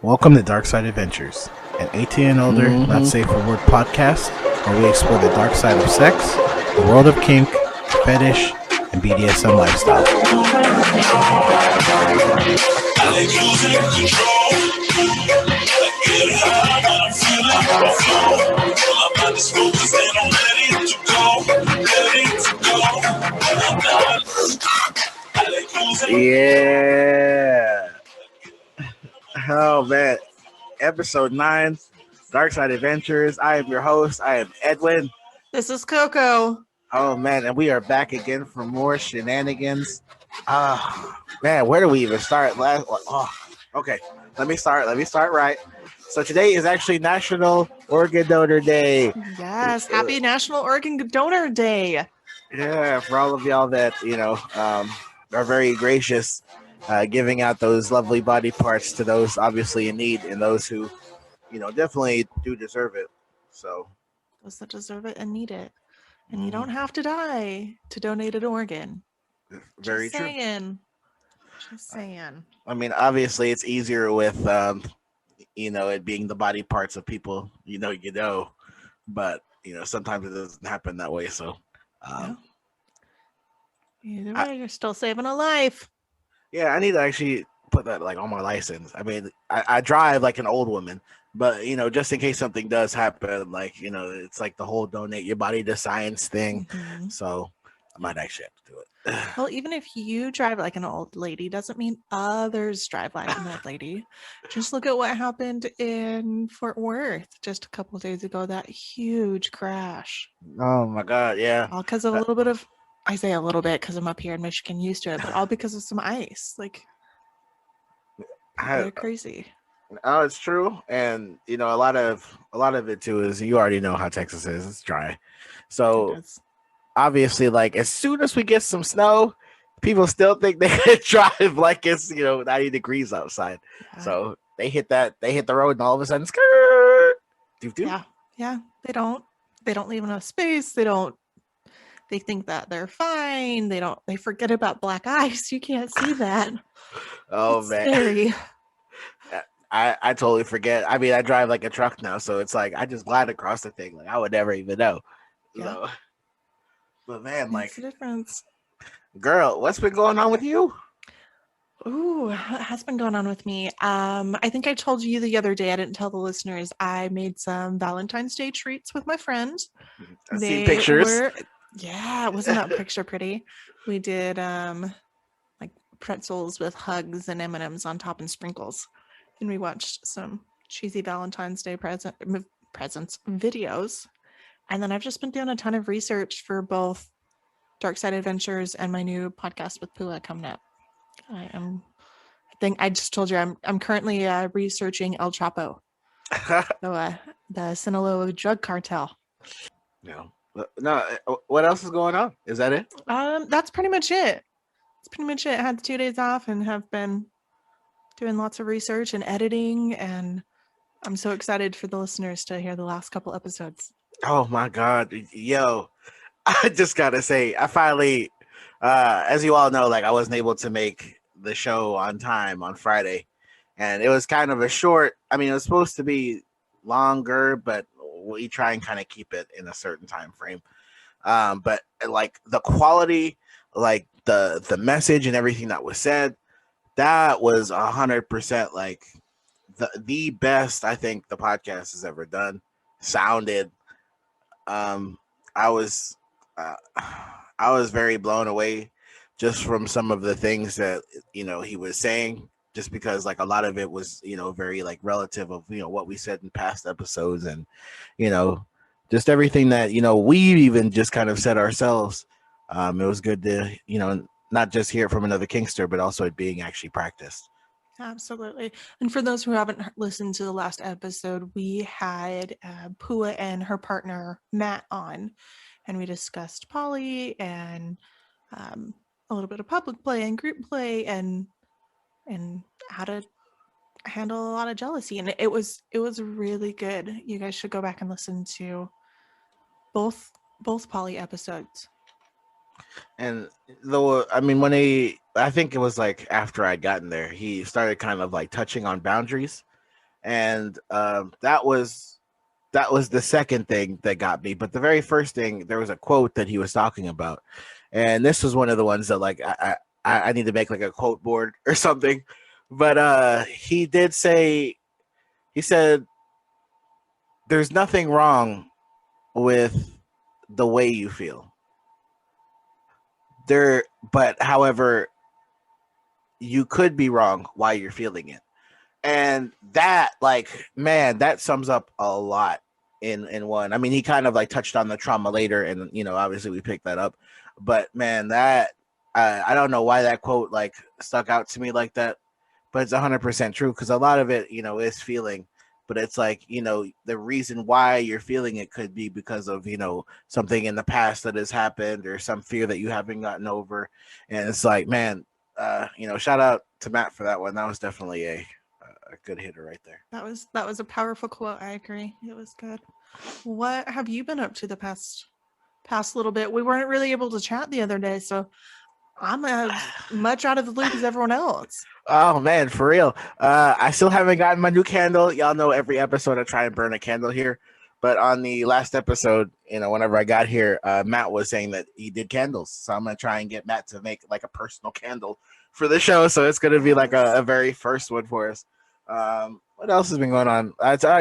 Welcome to Dark Side Adventures, an 18 and older, not safe for work podcast where we explore the dark side of sex, the world of kink, fetish, and BDSM lifestyle. Yeah. Oh man. Episode 9, Dark Side Adventures. I am your host. I am Edwin. This is Coco. Oh man, and we are back again for more shenanigans. Man, where do we even start? Okay. Let me start right. So today is actually National Organ Donor Day. Yes, happy National Organ Donor Day. Yeah, for all of y'all that are very gracious, giving out those lovely body parts to those obviously in need and those who, definitely do deserve it. So those that deserve it and need it, and you don't have to die to donate an organ. Very true. Just saying. I mean, obviously, it's easier with it being the body parts of people but sometimes it doesn't happen that way. So either way, you're still saving a life. Yeah, I need to actually put that like on my license. I mean, I drive like an old woman, but just in case something does happen, like it's like the whole donate your body to science thing. So I might actually have to do it. Well, even if you drive like an old lady, doesn't mean others drive like an old lady. Just look at what happened in Fort Worth just a couple of days ago. That huge crash. Oh my God! Yeah, all because of a little bit of. I say a little bit because I'm up here in Michigan, used to it, but all because of some ice. Like, they're crazy. Oh, it's true, and a lot of it too is you already know how Texas is. It's dry, so obviously, like as soon as we get some snow, people still think they can drive like it's 90 degrees outside. Yeah. So they hit the road, and all of a sudden, skirt. Yeah. They don't leave enough space. They think that they're fine. They forget about black ice. You can't see that. Oh, it's man, scary. I totally forget. I mean, I drive like a truck now, so it's like I just glide across the thing. Like I would never even know. Yeah. So, but man, makes a difference. Girl, what's been going on with you? Ooh, what has been going on with me? I think I told you the other day, I didn't tell the listeners, I made some Valentine's Day treats with my friends. I see pictures. Wasn't that picture pretty? We did like pretzels with hugs and M&Ms on top and sprinkles. And we watched some cheesy Valentine's Day presents videos. And then I've just been doing a ton of research for both Dark Side Adventures and my new podcast with Pua coming up. I just told you I'm currently researching El Chapo, so the Sinaloa drug cartel. No. What else is going on? Is that it? That's pretty much it. I had 2 days off and have been doing lots of research and editing, and I'm so excited for the listeners to hear the last couple episodes. Oh my God, yo! I just gotta say, I finally, as you all know, like I wasn't able to make the show on time on Friday, and it was kind of a short. I mean, it was supposed to be longer, but we try and kind of keep it in a certain time frame. But like the quality, like the message and everything that was said, that was 100% like the best I think the podcast has ever done. Sounded. I was very blown away just from some of the things that he was saying, just because like a lot of it was very like relative of what we said in past episodes, and just everything that we even just kind of said ourselves. It was good to not just hear it from another kinkster, but also it being actually practiced. Absolutely. And for those who haven't listened to the last episode, we had Pua and her partner Matt on, and we discussed poly and a little bit of public play and group play and how to handle a lot of jealousy. And it was really good. You guys should go back and listen to both poly episodes. And though, I mean, I think it was like after I'd gotten there, he started kind of like touching on boundaries. and that was the second thing that got me. But the very first thing, there was a quote that he was talking about, and this was one of the ones that like I need to make like a quote board or something. But he did say, he said, "There's nothing wrong with the way you feel there, but however, you could be wrong while you're feeling it." And that, like, man, that sums up a lot in one. I mean, he kind of like touched on the trauma later, and obviously we picked that up. But man, that I don't know why that quote like stuck out to me like that, but it's 100% true, because a lot of it, is feeling. But it's like, the reason why you're feeling it could be because of, something in the past that has happened, or some fear that you haven't gotten over. And it's like, man, shout out to Matt for that one. That was definitely a good hitter right there. That was a powerful quote. I agree. It was good. What have you been up to the past little bit? We weren't really able to chat the other day, so I'm as much out of the loop as everyone else. Oh man, for real. I still haven't gotten my new candle. Y'all know every episode I try and burn a candle here. But on the last episode, whenever I got here, Matt was saying that he did candles. So I'm gonna try and get Matt to make like a personal candle for the show. So it's gonna be like a very first one for us. What else has been going on?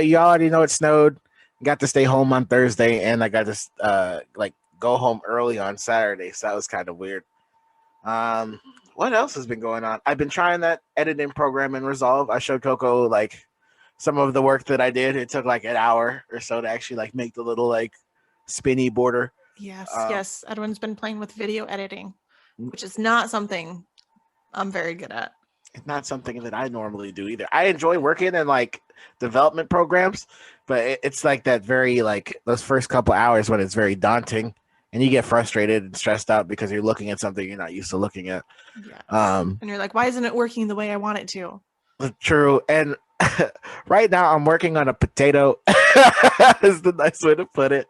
You already know it snowed. Got to stay home on Thursday, and I got to like go home early on Saturday. So that was kind of weird. Um, what else has been going on? I've been trying that editing program in Resolve. I showed Coco like some of the work that I did. It took like an hour or so to actually like make the little like spinny border. Yes. Edwin's been playing with video editing, which is not something I'm very good at. It's not something that I normally do either. I enjoy working in like development programs, but it's like that very like those first couple hours when it's very daunting, and you get frustrated and stressed out because you're looking at something you're not used to looking at. Yes. And you're like, why isn't it working the way I want it to? True. And right now I'm working on a potato. Is the nice way to put it.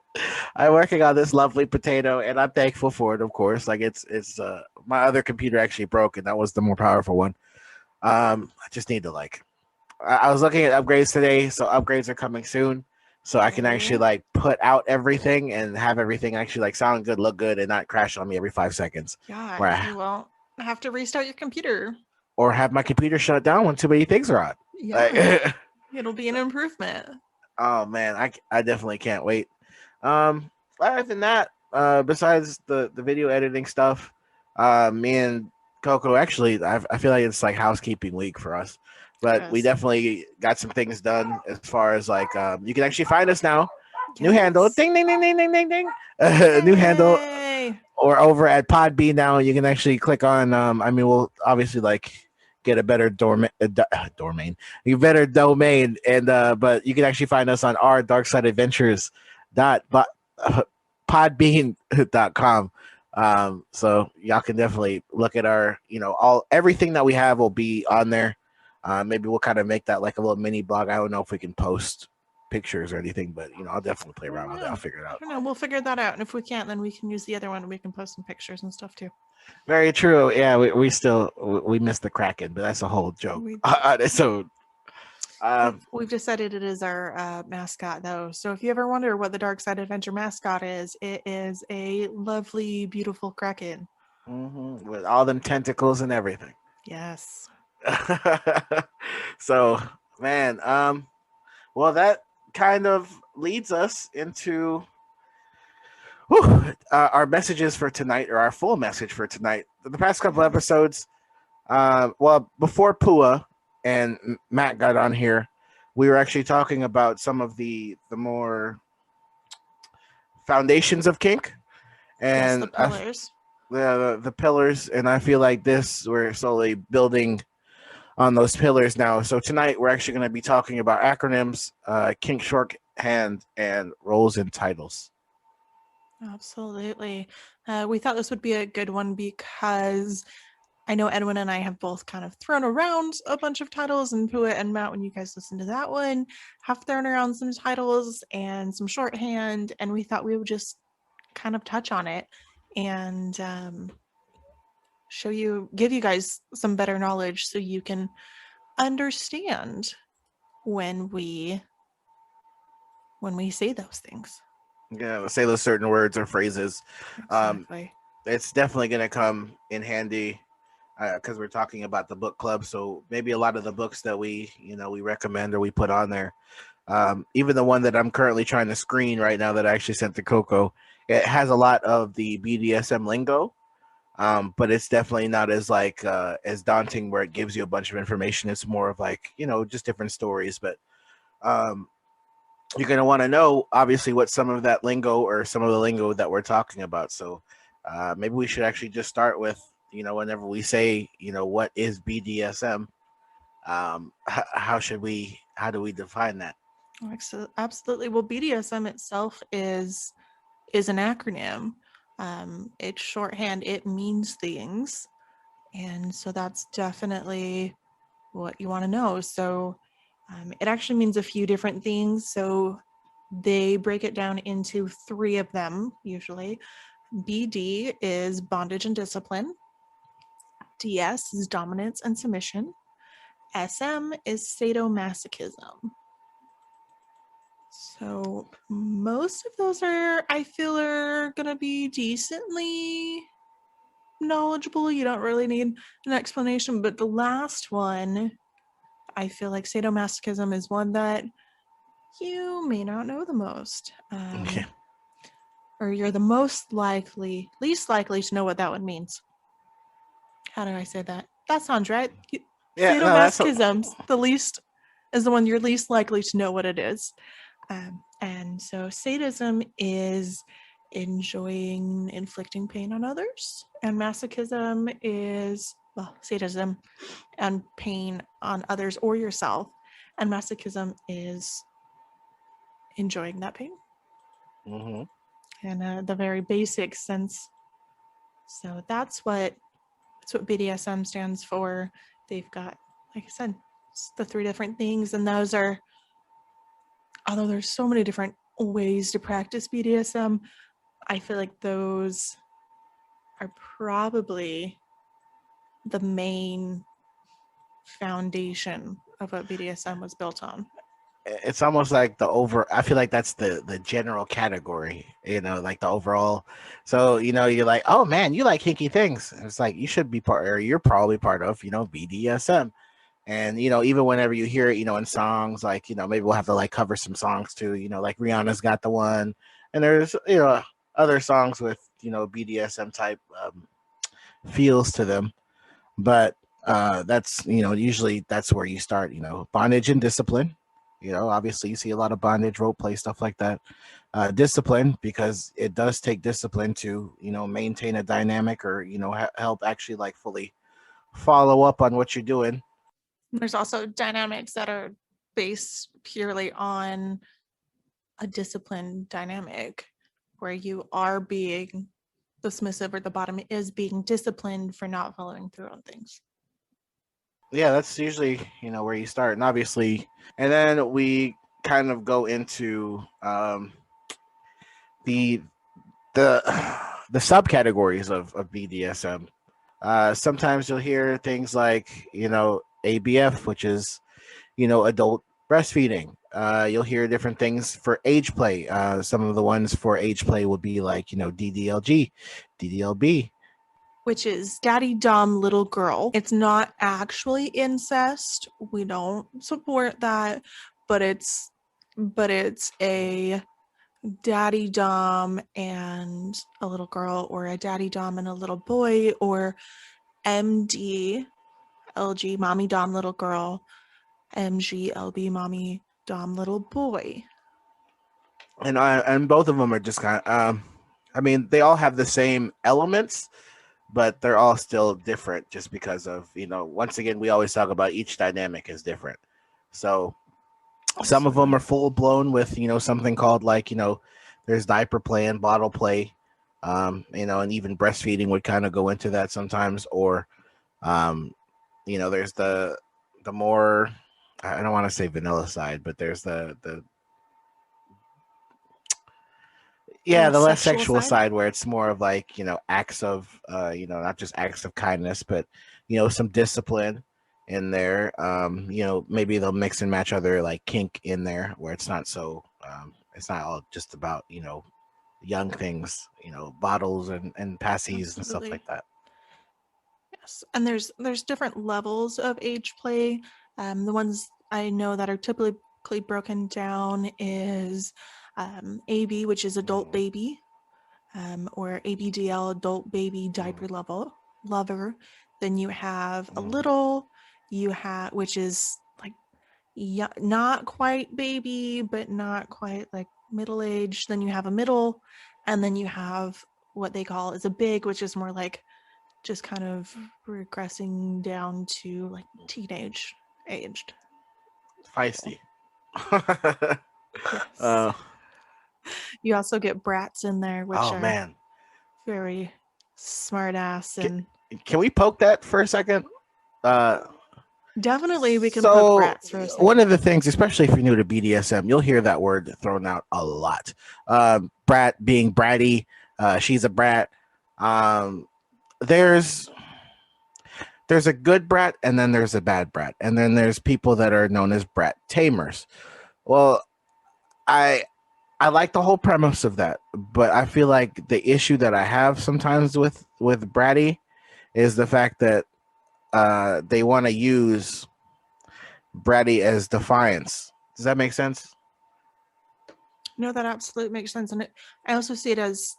I'm working on this lovely potato, and I'm thankful for it, of course. Like it's my other computer actually broke, and that was the more powerful one. I just need to like I was looking at upgrades today, so upgrades are coming soon. So I can actually like put out everything and have everything actually like sound good, look good, and not crash on me every 5 seconds. Yeah, you won't have to restart your computer. Or have my computer shut down when too many things are on. Yeah, it'll be an improvement. Oh man, I definitely can't wait. Other than that, besides the video editing stuff, me and Coco actually, I feel like it's like housekeeping week for us. But we definitely got some things done as far as like you can actually find us now. Yes. New handle, ding ding ding ding ding ding ding. New handle, or over at Podbean now. You can actually click on. I mean, we'll obviously like get a better domain, a better domain, and but you can actually find us on our DarkSideAdventures podbean.com. So y'all can definitely look at our, everything that we have will be on there. Maybe we'll kind of make that like a little mini blog. I don't know if we can post pictures or anything, but I'll definitely play around with it. I'll figure it out. I don't know. We'll figure that out, and if we can't, then we can use the other one, and we can post some pictures and stuff too. Very true. Yeah, we still missed the Kraken, but that's a whole joke on its own. We've decided it is our mascot, though. So if you ever wonder what the Dark Side Adventure mascot is, it is a lovely, beautiful Kraken. Mm-hmm. With all them tentacles and everything. Yes. So, man, well, that kind of leads us into our messages for tonight, or our full message for tonight. The past couple episodes, well, before Pua and Matt got on here, we were actually talking about some of the more foundations of kink, and the pillars. The pillars, and I feel like we're slowly building on those pillars now. So tonight we're actually going to be talking about acronyms, kink shorthand, and roles and titles. Absolutely. We thought this would be a good one because I know Edwin and I have both kind of thrown around a bunch of titles, and Pua and Matt, when you guys listen to that one, have thrown around some titles and some shorthand, and we thought we would just kind of touch on it and give you guys some better knowledge so you can understand when we say those things. Yeah, say those certain words or phrases. Exactly. It's definitely going to come in handy because we're talking about the book club. So maybe a lot of the books that we recommend or we put on there, even the one that I'm currently trying to screen right now that I actually sent to Coco, it has a lot of the BDSM lingo. But it's definitely not as daunting where it gives you a bunch of information. It's more of like, just different stories. But um, you're going to want to know, obviously, what some of that lingo or some of the lingo that we're talking about. So maybe we should actually just start with, whenever we say, what is BDSM, how do we define that? Absolutely. Well, BDSM itself is an acronym. It's shorthand. It means things, and so that's definitely what you want to know. So it actually means a few different things. So they break it down into 3 of them usually. BD is bondage and discipline. DS is dominance and submission. SM is sadomasochism. So most of those I feel are gonna be decently knowledgeable. You don't really need an explanation, but the last one, I feel like sadomasochism is one that you may not know the most. Okay. Or you're the least likely to know what that one means. How do I say that? That sounds right. Yeah, no, Sadomasochism's is the one you're least likely to know what it is. And so sadism is enjoying inflicting pain on others, and masochism is, well, sadism and pain on others or yourself, and masochism is enjoying that pain. Mm-hmm. And the very basic sense. So that's what BDSM stands for. They've got, like I said, the 3 different things, and those are, although there's so many different ways to practice BDSM, I feel like those are probably the main foundation of what BDSM was built on. It's almost like I feel like that's the general category, like the overall. So you're like, oh man, you like kinky things. And it's like you should be part, or you're probably part of BDSM. And even whenever you hear it, in songs, like maybe we'll have to like cover some songs too, like Rihanna's got the one, and there's other songs with BDSM type feels to them. But that's usually that's where you start, bondage and discipline. Obviously you see a lot of bondage, rope play, stuff like that. Discipline, because it does take discipline to maintain a dynamic, or help actually like fully follow up on what you're doing. There's also dynamics that are based purely on a discipline dynamic, where you are being the submissive, or the bottom is being disciplined for not following through on things. Yeah, that's usually where you start, and obviously, and then we kind of go into the the the subcategories of BDSM. Sometimes you'll hear things like ABF, which is adult breastfeeding. You'll hear different things for age play. Some of the ones for age play would be like DDLG, DDLB, which is daddy dom little girl. It's not actually incest. We don't support that, but it's a daddy dom and a little girl, or a daddy dom and a little boy, or MD LG mommy dom little girl, MG LB mommy dom little boy. and both of them are just kind of I mean, they all have the same elements, but they're all still different just because of once again, we always talk about each dynamic is different. So some of them are full blown with something called like there's diaper play and bottle play, and even breastfeeding would kind of go into that sometimes. Or there's the more, I don't want to say vanilla side, but there's the the less sexual side, where it's more of like acts of not just acts of kindness, but some discipline. in there. Maybe they'll mix and match other like kink in there where it's not so it's not all just about, young things, bottles and passies and stuff Absolutely. like that. Yes. And there's different levels of age play. The ones I know that are typically broken down is AB, which is adult Mm, baby, or ABDL, adult baby mm, diaper lover. Then you have a mm. little, which is like, yeah, not quite baby, but not quite like middle age. Then you have a middle, and then you have what they call is a big, which is more like just kind of regressing down to like teenage aged people. Feisty. Yes. uh, You also get brats in there, which oh are man, very smart ass, can, and can we poke that for a second? Uh, definitely we can poke so brats for a one second. of the things, especially if you're new to BDSM, you'll hear that word thrown out a lot. Brat being bratty, she's a brat. Um, there's there's a good brat and then there's a bad brat, and then there's people that are known as brat tamers. Well, I I like the whole premise of that, but I feel like the issue that I have sometimes with bratty is the fact that they want to use bratty as defiance. Does that make sense? No, that absolutely makes sense. And I also see it as,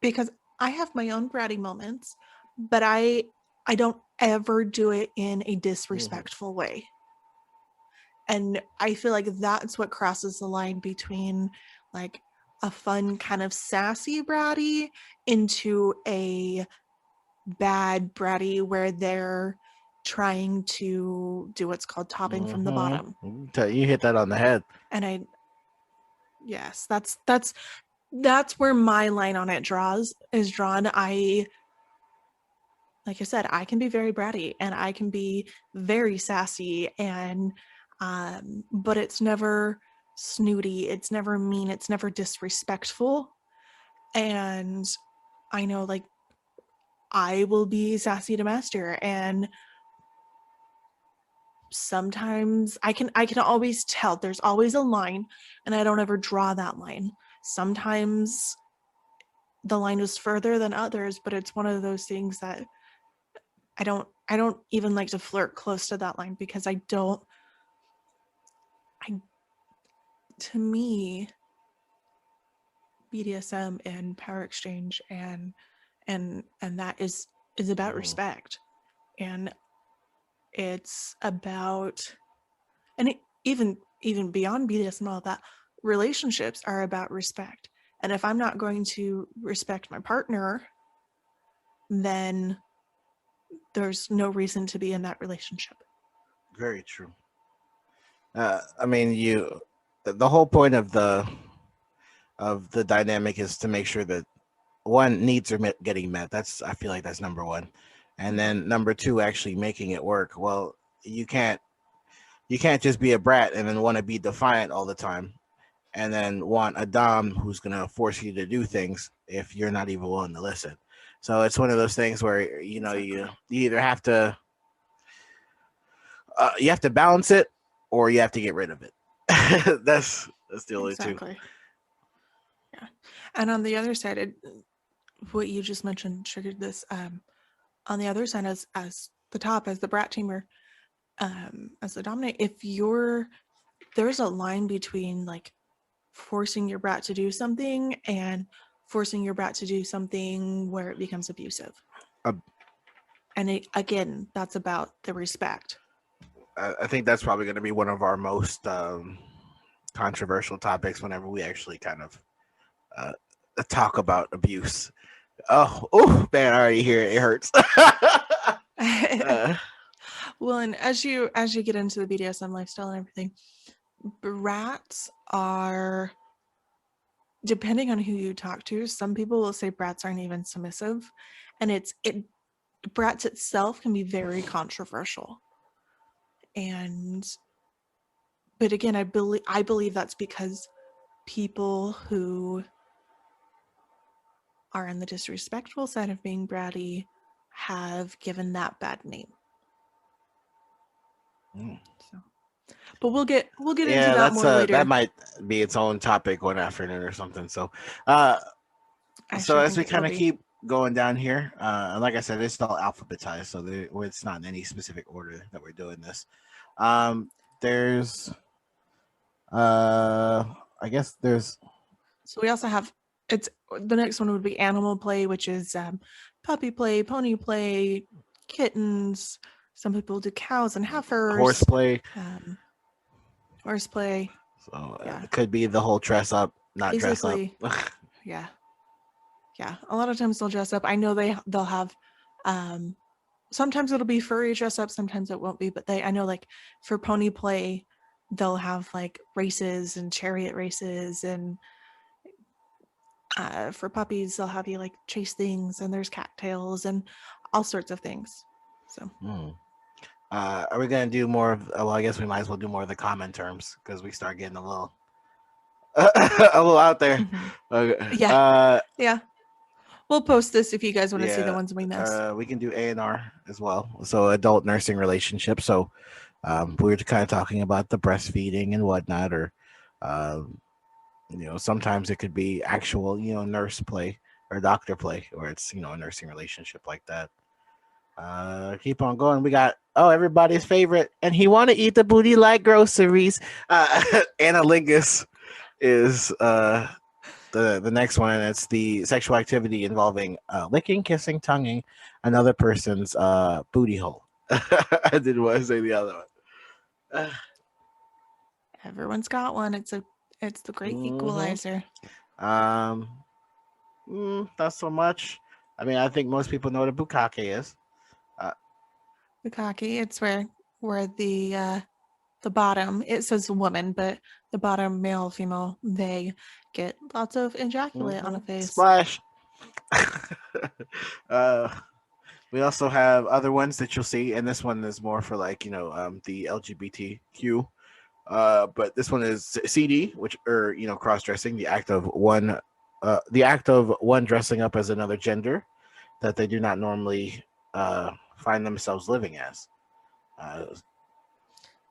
because I have my own bratty moments, but I don't ever do it in a Mm-hmm. disrespectful way. And I feel like that's what crosses the line between like a fun kind of sassy bratty into a bad bratty where they're trying to do what's called topping from the bottom. You hit that on the head. And yes, that's where my line on it is drawn. Like I said, I can be very bratty and I can be very sassy, and but it's never snooty, it's never mean, it's never disrespectful. And I know, like, I will be sassy to master, and sometimes I can always tell there's always a line, and I don't ever draw that line. Sometimes the line is further than others, but it's one of those things that I don't even like to flirt close to that line, because I to me, BDSM and power exchange and that is about Mhm. respect. And it's about, and even beyond BDSM and all that, relationships are about respect. And if I'm not going to respect my partner, then there's no reason to be in that relationship. Very true. I mean, the whole point of the dynamic is to make sure that one needs are getting met. That's I feel like that's number one, and Mhm. then number two, actually making it work. Well, you can't you can't just be a brat and then want to be defiant all the time, and then want a dom who's gonna force you to do things if you're not even willing to listen. So it's one of those things where Exactly. you either have to you have to balance it or you have to get rid of it. That's the only two. Exactly. Yeah. And on the other side, what you just mentioned triggered this. On the other side, as the top, as the brat teamer, as the dominant, if you're there's a line between like forcing your brat to do something and forcing your brat to do something where it becomes abusive. Uh, And again, that's about the respect. I think that's probably going to be one of our most controversial topics whenever we actually kind of uh, talk about abuse. Oh, man! I already hear it. It hurts. uh, Well, and as you get into the BDSM lifestyle and everything, brats are, depending on who you talk to, some people will say brats aren't even submissive, and it brats itself can be very controversial. And but again, I believe that's because people who are on the disrespectful side of being bratty have given that bad name. Mm. So, but we'll get into Yeah, that more later. that might be its own topic one afternoon or something. I So sure as think we it will kind of be. keep going down here, like I said, it's all alphabetized, so it's not in any specific order that we're doing this. There's uh, I guess there's So we also have it's the next one would be animal play, which is puppy play, pony play, kittens. Some people do cows and heifers, horseplay. um, horseplay. So Yeah, it could be the whole dress up, not dress up. basically, yeah, yeah. A lot of times they'll dress up. I know they'll have. Um, sometimes it'll be furry dress up. Sometimes it won't be. But I know like for pony play, they'll have like races and chariot races and for puppies, they'll have you like chase things, and there's cattails and all sorts of things. So, Are we gonna do more of? Well, I guess we might as well do more of the common terms because we start getting a little a little out there. Okay. yeah, yeah. We'll post this if you guys want to see the Yeah. ones we missed. We can do A&R as well. So adult nursing relationship. So we were kind of talking about the breastfeeding and whatnot, or um, sometimes it could be actual, nurse play or doctor play, or it's a nursing relationship like that. Keep on going. We got everybody's favorite, and he want to eat the booty like groceries. Analingus is the next one. It's the sexual activity involving licking, kissing, tonguing another person's booty hole. I didn't want to say the other one. Everyone's got one. It's the great Mhm. equalizer. Um, not so much. I mean, I think most people know what a bukkake is. Uh, Bukkake. It's where the bottom it says woman, but the bottom male, female, they get lots of ejaculate on a face. Splash. uh, we also have other ones that you'll see, and this one is more for like the LGBTQ. But this one is CD, which or cross dressing, the act of one dressing up as another gender that they do not normally find themselves living as. Uh,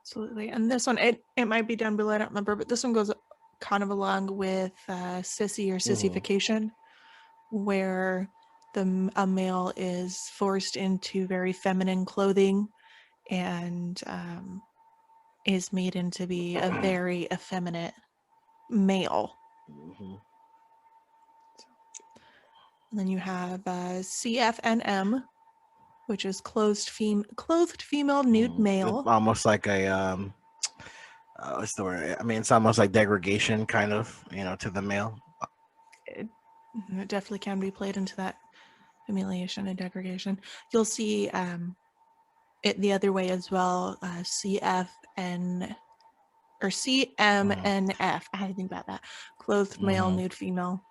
Absolutely. And this one, it might be down below. I don't remember, but this one goes kind of along with sissy or mhm. sissification, where a male is forced into very feminine clothing and is made into be a very effeminate male. Mhm. And then you have CFNM, which is clothed female nude It's male. almost like a what's the word? I mean, it's almost like degradation, kind of, to the male. It, it definitely can be played into that humiliation and degradation. You'll see it the other way as well. CFN or CMNF. I had to think about that. Clothed male, Mhm. nude female.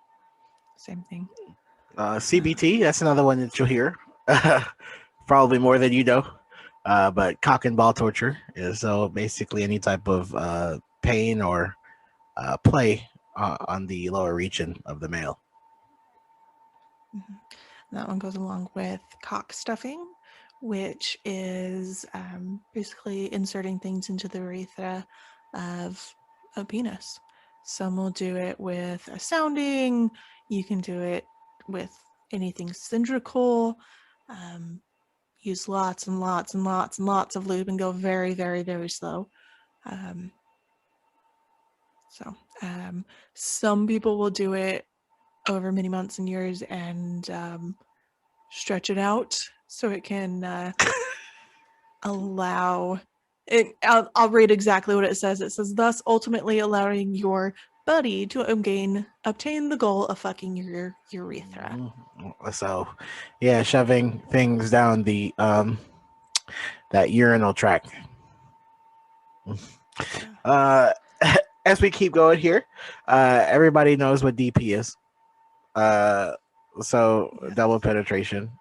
Same thing. CBT, that's another one that you'll hear, probably more than you know. But cock and ball torture is so basically any type of pain or play on the lower region of the male. Mhm. That one goes along with cock stuffing, which is basically inserting things into the urethra of a penis. Some will do it with a sounding. You can do it with anything cylindrical. Um, use lots and lots and lots and lots of lube and go very, very, very slow. Um, so some people will do it over many months and years and stretch it out so it can allow it. I'll read exactly what it says. It says, thus ultimately allowing your buddy to obtain the goal of fucking your urethra. So, yeah, shoving things down the that urinal tract. Yeah. Uh, as we keep going here, everybody knows what DP is. Uh, so Yes. double penetration,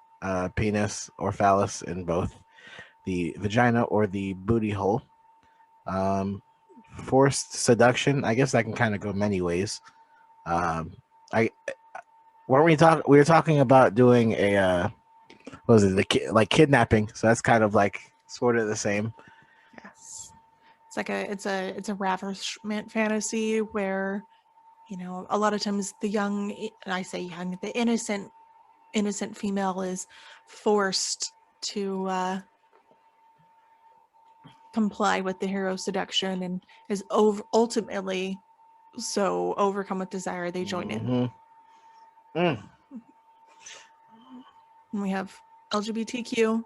penis or phallus in both the vagina or the booty hole. Um, Forced seduction. I guess that can kind of go many ways. Um, I weren't we talk we were talking about doing a what was it like kidnapping? So that's kind of like sort of the same. it's a ravishment fantasy where, a lot of times the young, and I say young, the innocent female is forced to comply with the hero's seduction and is ultimately so overcome with desire they join in. Mm. And we have LGBTQ,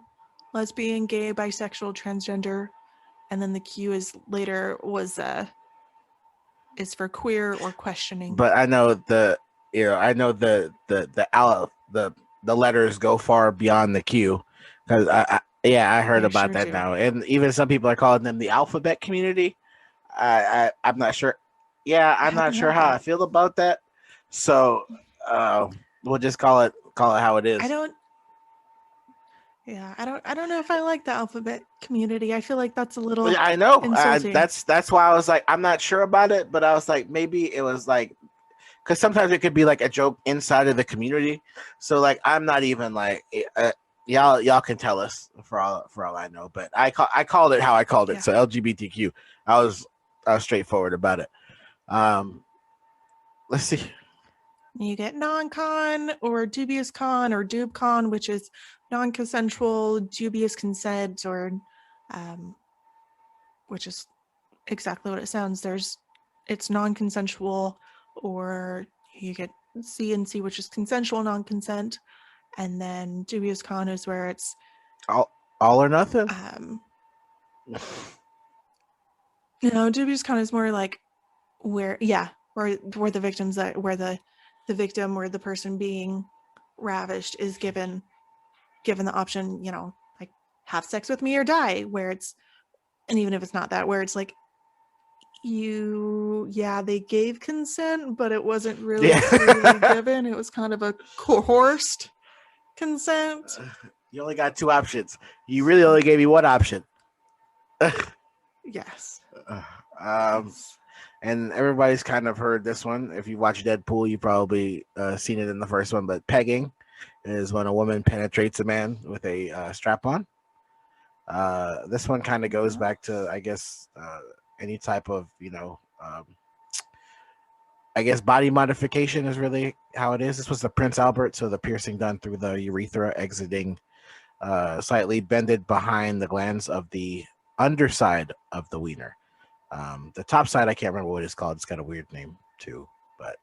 lesbian, gay, bisexual, transgender, and then the Q is for queer or questioning. But I know the letters go far beyond the Q, because I heard They about sure that do. now, and even some people are calling them the alphabet community. I'm not sure. Yeah, I I'm not haven't sure heard how I that. feel about that. So we'll just call it how it I is. don't. Yeah, I don't know if I like the alphabet community. I feel like that's a little Yeah, I know. insulting. That's why I was like, I'm not sure about it, but I was like, maybe it was like, because sometimes it could be like a joke inside of the community. So like, I'm not even like, y'all can tell us for all I know, but I called it how I called it. Yeah. So LGBTQ, I was I was straightforward about it. Um, let's see. You get non-con or dubious con or dub con, which is non-consensual, dubious consent, or which is exactly what it sounds. It's non-consensual, or you get C and C, which is consensual non-consent, and then dubious con is where it's All or nothing. dubious con is more like where the victims where the victim or the person being ravished is given the option, like have sex with me or die, where it's, and even if it's not that, where it's like they gave consent, but it wasn't really Yeah. freely given. It was kind of a coerced consent. You only got two options. You really only gave me one option. Yes. um, and everybody's kind of heard this one. If you watch Deadpool, you probably seen it in the first one. But pegging is when a woman penetrates a man with a strap on. This one kind of goes back to, I guess, any type of, I guess body modification is really how it is. This was the Prince Albert, so the piercing done through the urethra, exiting slightly bended behind the glands of the underside of the wiener. The top side, I can't remember what it's called. It's got a weird name too, but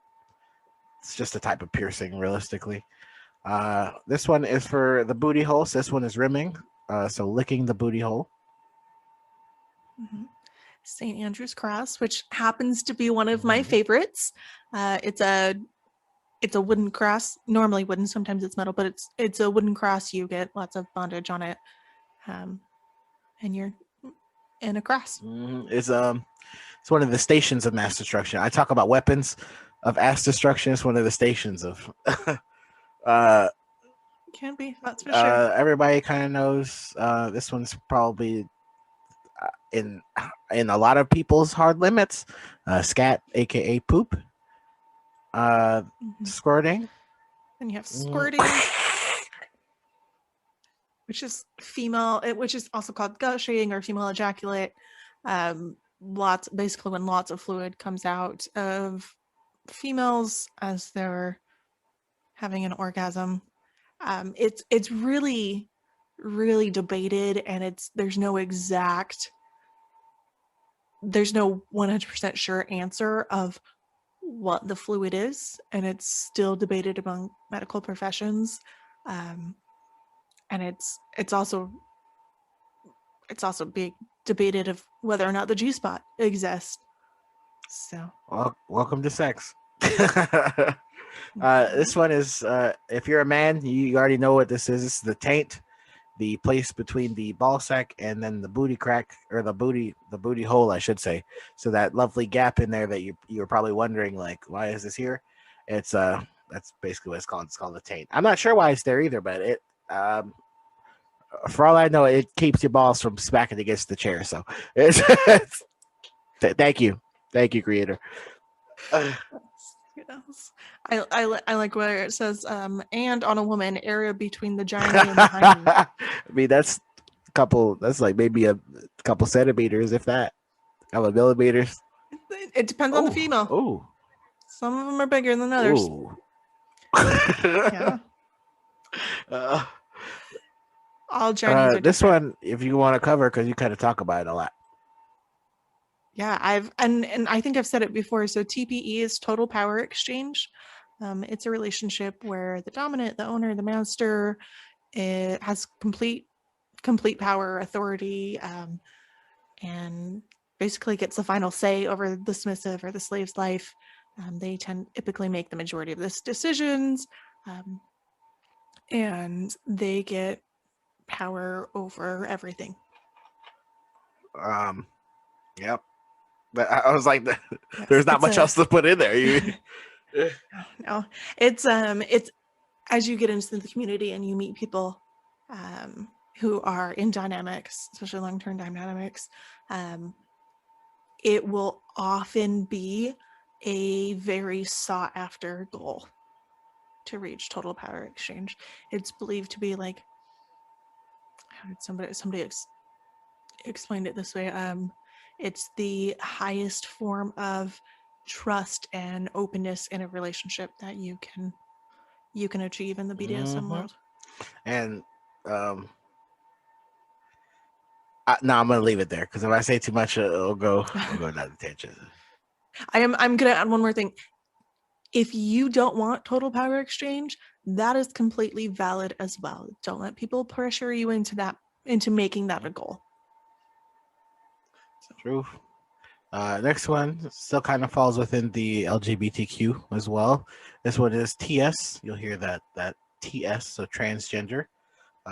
it's just a type of piercing, realistically. This one is for the booty hole. So this one is rimming, so licking the booty hole. Mm-hmm. St. Andrew's Cross, which happens to be one of my favorites. It's a wooden cross, normally wooden, sometimes it's metal, but it's a wooden cross. You get lots of bondage on it, and you're in a cross. It's one of the stations of mass destruction. I talk about weapons of ass destruction. It's one of the stations of. Can be, that's for sure. Everybody kind of knows. This one's probably in a lot of people's hard limits. Scat, aka poop. Squirting. And you have squirting, which is female, which is also called gushing or female ejaculate. Basically when lots of fluid comes out of females as they're having an orgasm. It's really, really debated, and there's no 100% sure answer of what the fluid is, and it's still debated among medical professions. And it's also being debated of whether or not the G-spot exists. So, welcome to sex. This one is, if you're a man, you already know what this is. This is the taint, the place between the ball sack and then the booty crack, or the booty hole, I should say. So that lovely gap in there that you're probably wondering, like, why is this here? It's that's basically what it's called. It's called the taint. I'm not sure why it's there either, but it for all I know, it keeps your balls from smacking against the chair. So thank you, creator. I like where it says and on a woman, area between the gyne and the hiney. I mean, that's like maybe a couple centimeters, if that. Couple of millimeters. It depends on the female. Oh. Some of them are bigger than others. Ooh. Yeah. All genders are This different. one, if you want to cover, because you kind of talk about it a lot. Yeah, and I think I've said it before. So TPE is total power exchange. It's a relationship where the dominant, the owner, the master, it has complete power, authority, and basically gets the final say over the submissive or the slave's life. They typically make the majority of the decisions, and they get power over everything. Yep. But I was like, Yes, there's not much else to put in there. No, it's as you get into the community and you meet people who are in dynamics, especially long-term dynamics, it will often be a very sought-after goal to reach total power exchange. It's believed to be like, how did somebody explained it this way? It's the highest form of trust and openness in a relationship that you can achieve in the BDSM world. And no, I'm gonna leave it there because if I say too much, it'll go down the tangent. I'm gonna add one more thing. If you don't want total power exchange, that is completely valid as well. Don't let people pressure you into making that a goal. True. Next one still kind of falls within the LGBTQ as well. This one is TS. You'll hear that TS, so transgender.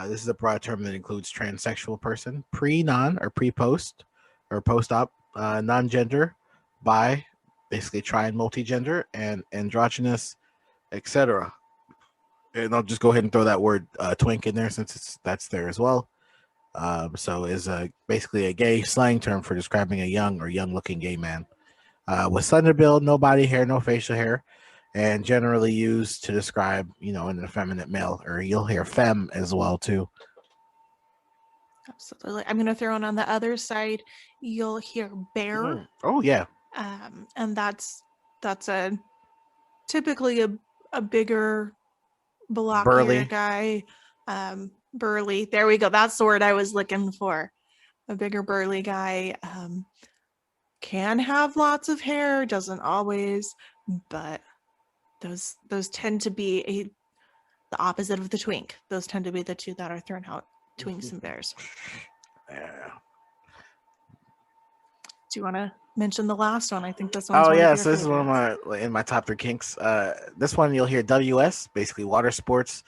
This is a broad term that includes transsexual person, pre-non or pre-post or post-op, non-gender, bi, basically tri and multi-gender, and androgynous, etc. And I'll just go ahead and throw that word twink in there since that's there as well. So is basically a gay slang term for describing a young or young-looking gay man with slender build, no body hair, no facial hair, and generally used to describe, an effeminate male, or you'll hear femme as well too. Absolutely. I'm going to throw in on the other side. You'll hear bear. Oh yeah. And that's a typically a bigger, blockier Burly guy. Burly. There we go. That's the word I was looking for. A bigger, burly guy. Can have lots of hair, doesn't always, but those tend to be the opposite of the twink. Those tend to be the two that are thrown out, twinks and bears. Yeah. Do you want to mention the last one? I think this one's Oh one yeah, of your so this is one favorites. of my top 3 kinks. This one you'll hear WS, basically water sports,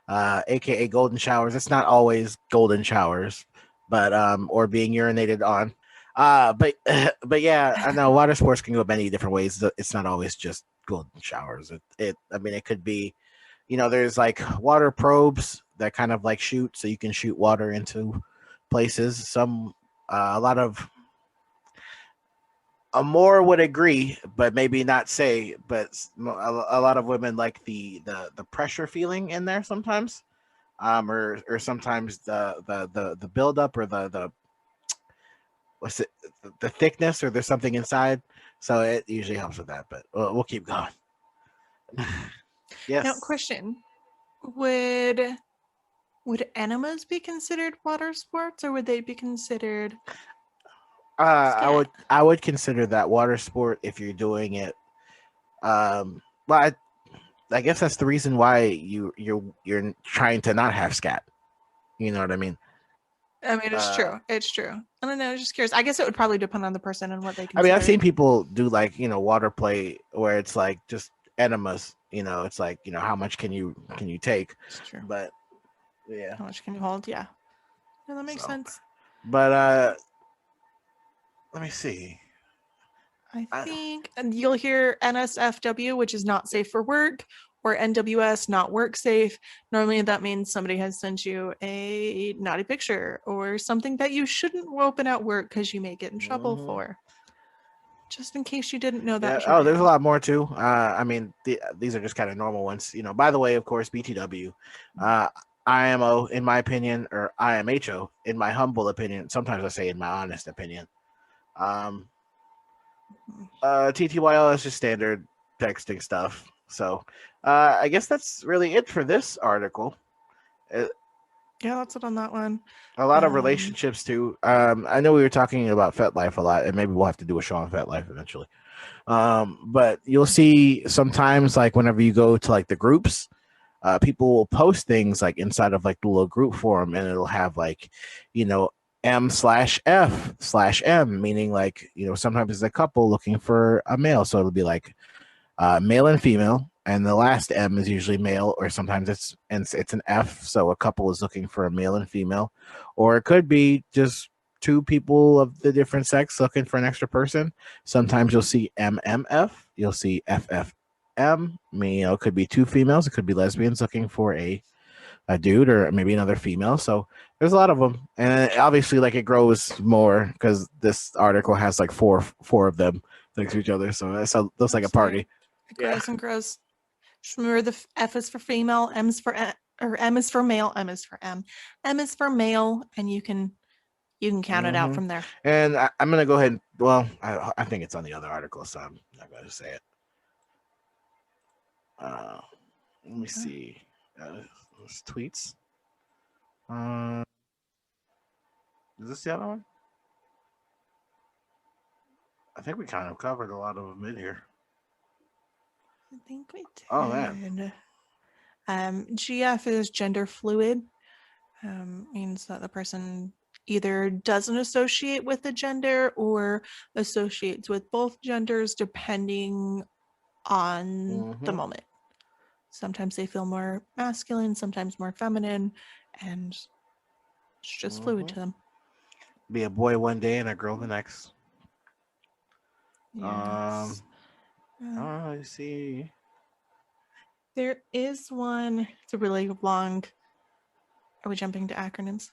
aka golden showers. It's not always golden showers, but or being urinated on. But yeah, I know water sports can go many different ways. It's not always just golden showers. It could be, there's like water probes that kind of like shoot, so you can shoot water into places. A lot of more would agree, but maybe not say. But a lot of women like the pressure feeling in there sometimes, or sometimes the buildup or the what's it the thickness, or there's something inside. So it usually helps with that. But we'll keep going. Yes. Now, question: Would enemas be considered water sports, or would they be considered? I would consider that water sport if you're doing it. Well, I guess that's the reason why you're trying to not have scat. You know what I mean? I mean, it's true. It's true. I don't know. I was just curious. I guess it would probably depend on the person and what they consider. I mean, I've seen people do like water play where it's like just enemas. It's like how much can you take? It's true. But yeah, how much can you hold? Yeah, no, that makes sense. But let me see. I think and you'll hear NSFW, which is not safe for work, or NWS, not work safe. Normally that means somebody has sent you a naughty picture or something that you shouldn't open at work because you may get in trouble for. Just in case you didn't know that. Yeah. Oh, there's a lot more too. I mean, these are just kind of normal ones. By the way, of course, BTW, IMO, in my opinion, or IMHO, in my humble opinion. Sometimes I say in my honest opinion. TTYL is just standard texting stuff. So I guess that's really it for this article. Uh, Yeah, that's it on that one. a lot of relationships too. I know we were talking about FetLife a lot, and maybe we'll have to do a show on FetLife eventually. But you'll see sometimes, like whenever you go to like the groups, people will post things like inside of like the little group forum, and it'll have like, you know, M/F/M, meaning like, you know, sometimes it's a couple looking for a male, so it'll be like male and female, and the last M is usually male, or sometimes it's an F, so a couple is looking for a male and female, or it could be just two people of the different sex looking for an extra person. Sometimes you'll see MMF, you'll see FFM. You know, it could be two females, it could be lesbians looking for a dude or maybe another female. So there's a lot of them, and obviously, like, it grows more because this article has like four of them next to each other. So it looks like a party. It grows and grows. Just remember the F is for female, M is for or M is for male, M is for M. M is for male, and you can count it out from there. And I'm gonna go ahead. Well, I think it's on the other article, so I'm not gonna say it. Let me see. Tweets. Is this the other one? I think we kind of covered a lot of them in here. I think we did. Oh man. GF is gender fluid. Means that the person either doesn't associate with a gender or associates with both genders depending on the moment. Sometimes they feel more masculine, sometimes more feminine, and it's just fluid to them. Be a boy one day and a girl the next. Yes. I see. There is one. It's a really long. Are we jumping to acronyms?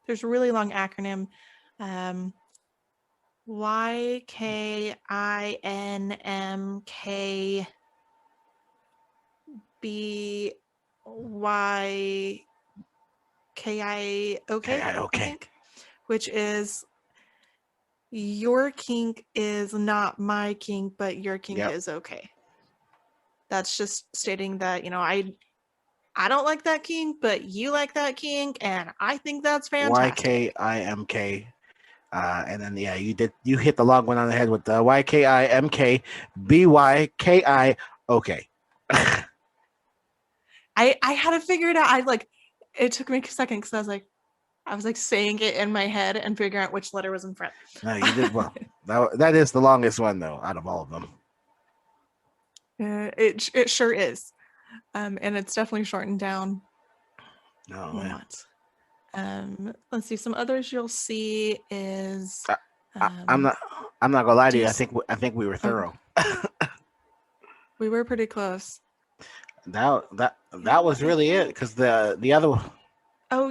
There's a really long acronym. YKINMK BYKIOK, which is your kink is not my kink, but your kink is okay. That's just stating that, you know, I don't like that kink, but you like that kink, and I think that's fantastic. YKIMK. And then you hit the long one on the head with the YKIMK BYKI. Okay. I had to figure it out. It took me a second because I was saying it in my head and figuring out which letter was in front. No, you did well. That is the longest one though, out of all of them. It sure is. And it's definitely shortened down. Oh man. Let's see. Some others you'll see is. I'm not gonna lie to you. I think we were thorough. We were pretty close. That was really it, because the other one. Oh,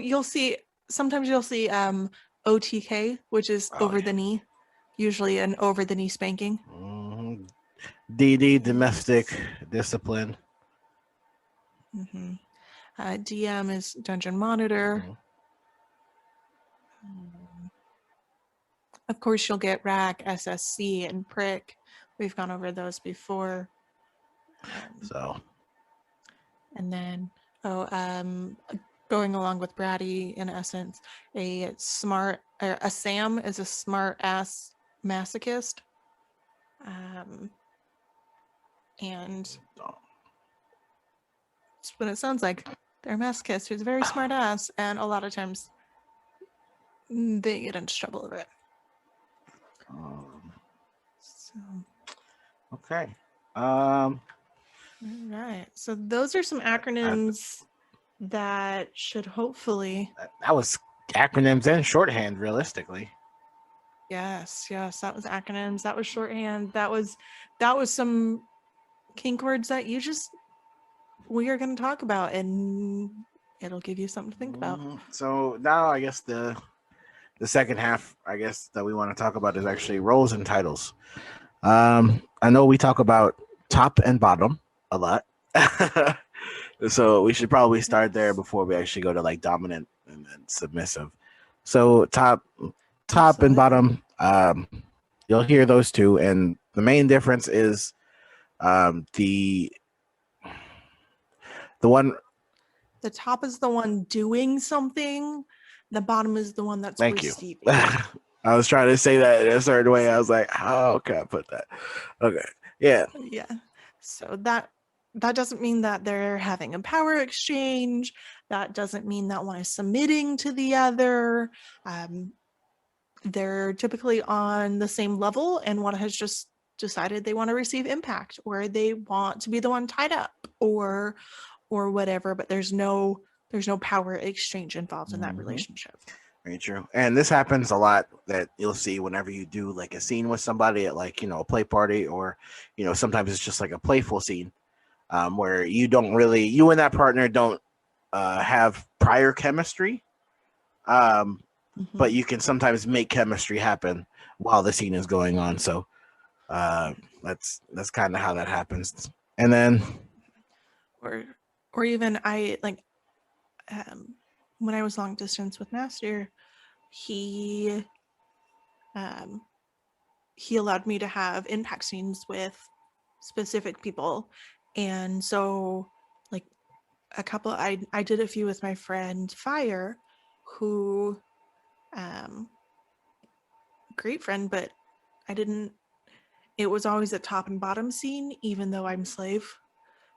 sometimes you'll see OTK, which is over the knee, usually an over the knee spanking. DD, domestic discipline. DM is dungeon monitor. Of course, you'll get rack, SSC, and prick. We've gone over those before. And then, going along with Bratty, in essence, a Sam is a smart ass masochist. And it's what it sounds like. They're a masochist who's a very smart ass, and a lot of times they get into trouble over it. Okay. All right. So those are some acronyms that should hopefully. That was acronyms and shorthand, realistically. Yes, that was acronyms. That was shorthand. That was some kink words that we are going to talk about, and it'll give you something to think about. So now I guess the second half, I guess, that we want to talk about is actually roles and titles. I know we talk about top and bottom a lot. So we should probably start there before we actually go to like dominant and then submissive. So top and bottom. You'll hear those two, and the main difference is the one. The top is the one doing something. The bottom is the one that's Thank you. receiving. I was trying to say that in a certain way. I was like, how can I put that? Okay. Yeah. Yeah. So that doesn't mean that they're having a power exchange. That doesn't mean that one is submitting to the other. They're typically on the same level, and one has just decided they want to receive impact, or they want to be the one tied up, or whatever. But there's no power exchange involved in that relationship. Very true. And this happens a lot, that you'll see whenever you do like a scene with somebody at, like, a play party, or, sometimes it's just like a playful scene, where you and that partner don't have prior chemistry. But you can sometimes make chemistry happen while the scene is going on. So that's kind of how that happens. And then, or even I like when I was long distance with Master, he allowed me to have impact scenes with specific people, and so like I did a few with my friend Fire, who great friend, but it was always a top and bottom scene, even though I'm slave,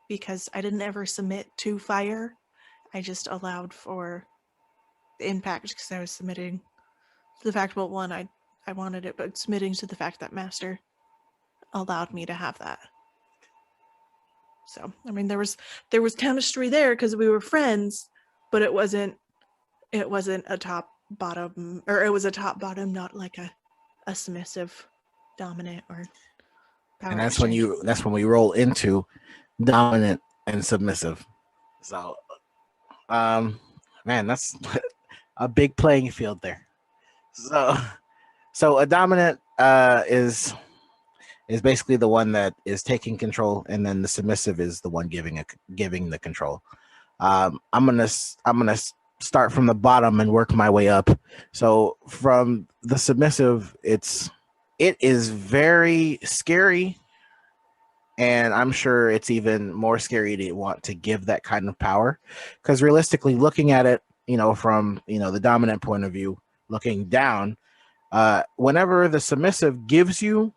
because I didn't ever submit to Fire. I just allowed for the impact because I was submitting to the fact, well, one, I wanted it, but submitting to the fact that Master allowed me to have that. So, I mean, there was chemistry there because we were friends, but it wasn't a top bottom, or it was a top bottom, not like a submissive dominant or power and exchange. that's when we roll into dominant and submissive. So, man, that's a big playing field there. So a dominant is basically the one that is taking control, and then the submissive is the one giving the control. I'm gonna start from the bottom and work my way up. So from the submissive, it is very scary, and I'm sure it's even more scary to want to give that kind of power, because realistically, looking at it, from the dominant point of view, looking down, whenever the submissive gives you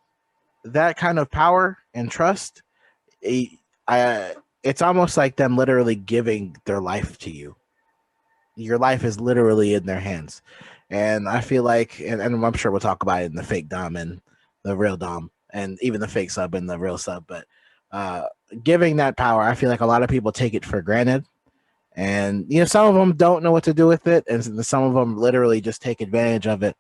that kind of power and trust, it, it's almost like them literally giving their life to you. Your life is literally in their hands. And I feel like, and I'm sure we'll talk about it in the fake Dom and the real Dom, and even the fake sub and the real sub, but uh, giving that power, I feel like a lot of people take it for granted. And, some of them don't know what to do with it, and some of them literally just take advantage of it.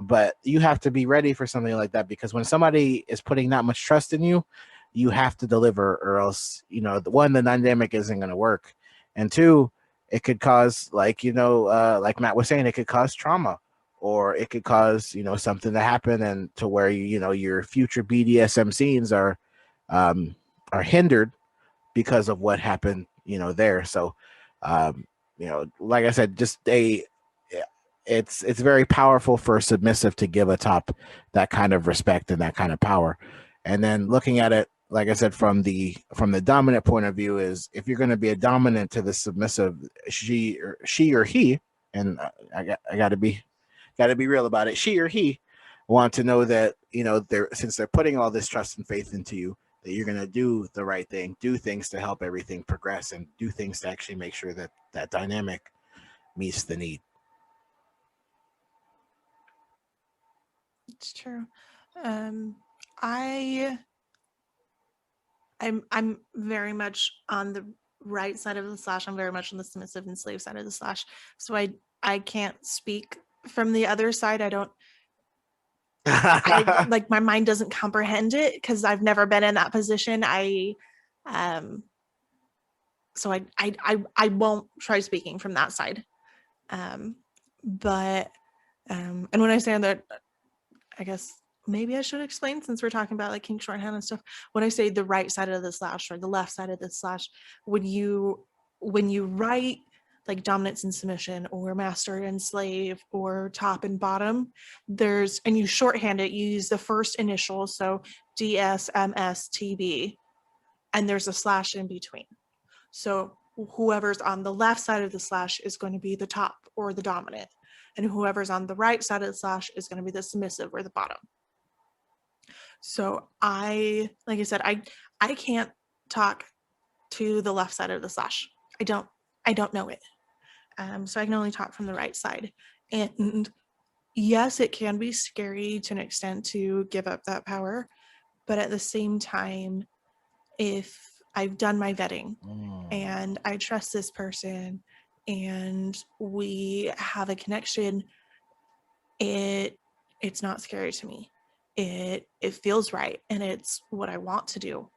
But you have to be ready for something like that, because when somebody is putting that much trust in you, you have to deliver, or else, the dynamic isn't going to work. And two, it could cause, like, like Matt was saying, it could cause trauma, or it could cause, something to happen, and to where your future BDSM scenes are hindered because of what happened, there. So, like I said, just it's very powerful for a submissive to give a top that kind of respect and that kind of power. And then looking at it, like I said, from the dominant point of view, is if you're going to be a dominant to the submissive, she or he, and I got to be real about it, she or he want to know that, since they're putting all this trust and faith into you, that you're going to do the right thing, do things to help everything progress, and do things to actually make sure that that dynamic meets the need. It's true. I I'm very much on the right side of the slash. I'm very much on the submissive and slave side of the slash. So I can't speak from the other side. I like, my mind doesn't comprehend it because I've never been in that position. So I won't try speaking from that side. But and when I say that, I guess maybe I should explain, since we're talking about like kink shorthand and stuff. When I say the right side of the slash or the left side of the slash, when you write like dominance and submission, or master and slave, or top and bottom, and you shorthand it, you use the first initial, so DSMSTB, and there's a slash in between. So whoever's on the left side of the slash is going to be the top or the dominant, and whoever's on the right side of the slash is going to be the submissive or the bottom. So like I said, I can't talk to the left side of the slash. I don't know it. So I can only talk from the right side. And yes, it can be scary to an extent to give up that power, but at the same time, if I've done my vetting and I trust this person and we have a connection, it's not scary to me. It feels right, and it's what I want to do.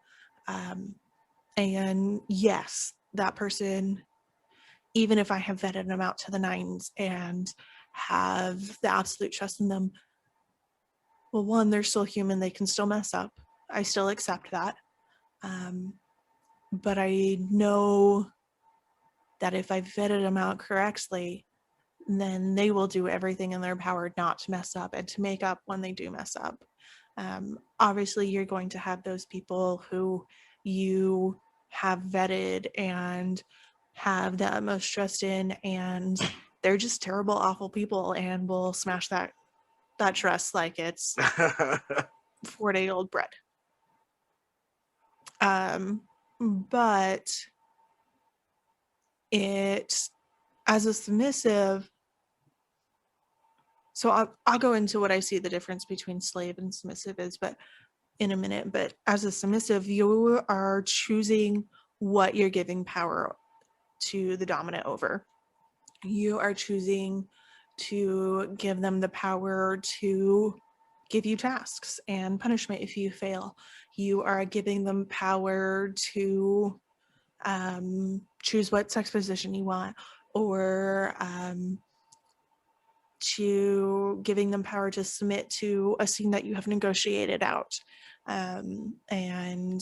And yes, that person, even if I have vetted them out to the nines and have the absolute trust in them, well, one, they're still human. They can still mess up. I still accept that. But I know that if I vetted them out correctly, then they will do everything in their power not to mess up and to make up when they do mess up. Obviously, you're going to have those people who you have vetted and have the utmost trust in, and they're just terrible, awful people and will smash that trust like it's 4-day-old bread. But as a submissive, so I'll go into what I see the difference between slave and submissive is, but in a minute. But as a submissive, you are choosing what you're giving power to the dominant over. You are choosing to give them the power to give you tasks and punishment if you fail. You are giving them power to choose what sex position you want, or to giving them power to submit to a scene that you have negotiated out. And,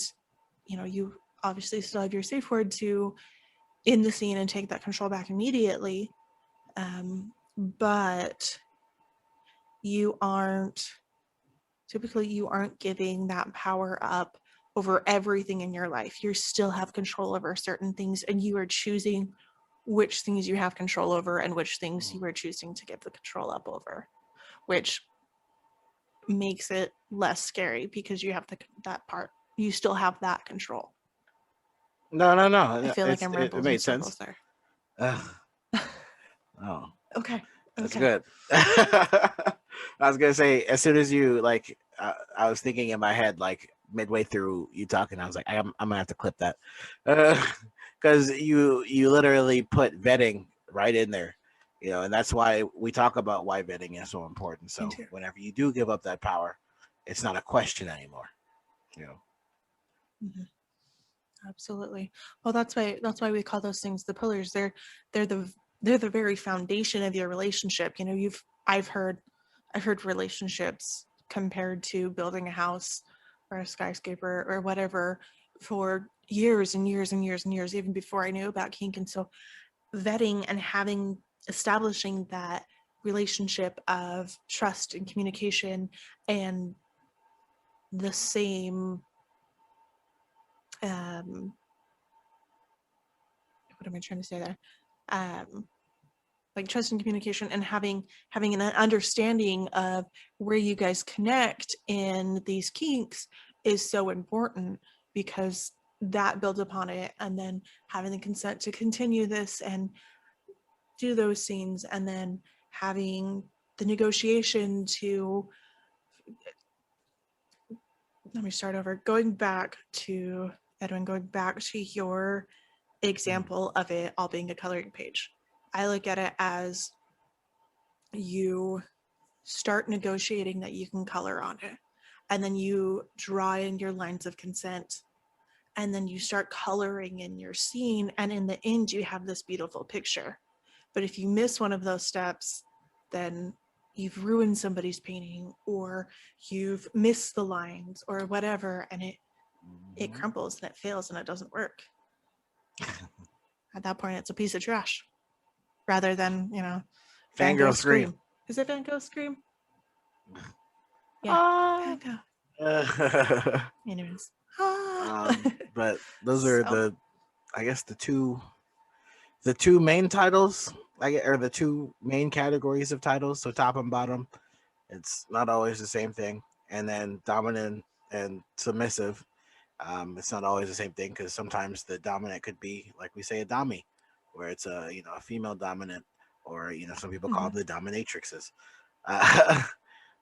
you obviously still have your safe word to end the scene and take that control back immediately. But you aren't giving that power up over everything in your life. You still have control over certain things, and you are choosing which things you have control over and which things you are choosing to give the control up over, which makes it less scary because you have that part. You still have that control. No. I feel like I'm It rambling in made circles sense. there. Oh, Okay. that's good. I was gonna say, as soon as you I was thinking in my head, like midway through you talking, I was like, I'm gonna have to clip that, because you literally put vetting right in there, and that's why we talk about why vetting is so important. So whenever you do give up that power, it's not a question anymore. Mm-hmm. Absolutely. Well, that's why we call those things the pillars. They're the very foundation of your relationship. I've heard relationships compared to building a house or a skyscraper or whatever for years and years and years and years, even before I knew about kink. And so vetting and establishing that relationship of trust and communication and the same what am I trying to say there? Like trust and communication, and having an understanding of where you guys connect in these kinks is so important, because that builds upon it, and then having the consent to continue this and do those scenes, and then having the negotiation to, let me start over, going back to your example of it all being a coloring page. I look at it as you start negotiating that you can color on it, and then you draw in your lines of consent, and then you start coloring in your scene, and in the end you have this beautiful picture. But if you miss one of those steps, then you've ruined somebody's painting, or you've missed the lines or whatever, and it crumbles and it fails and it doesn't work. At that point, it's a piece of trash. rather than, Fangirl scream. Is it Van Gogh scream? Yeah. Ah. Van Gogh. Anyways. But those are So, I guess the two main titles, or the two main categories of titles. So top and bottom, it's not always the same thing. And then dominant and submissive, it's not always the same thing, because sometimes the dominant could be, like we say, a dommy, where it's a female dominant, or some people call them the dominatrixes. Uh,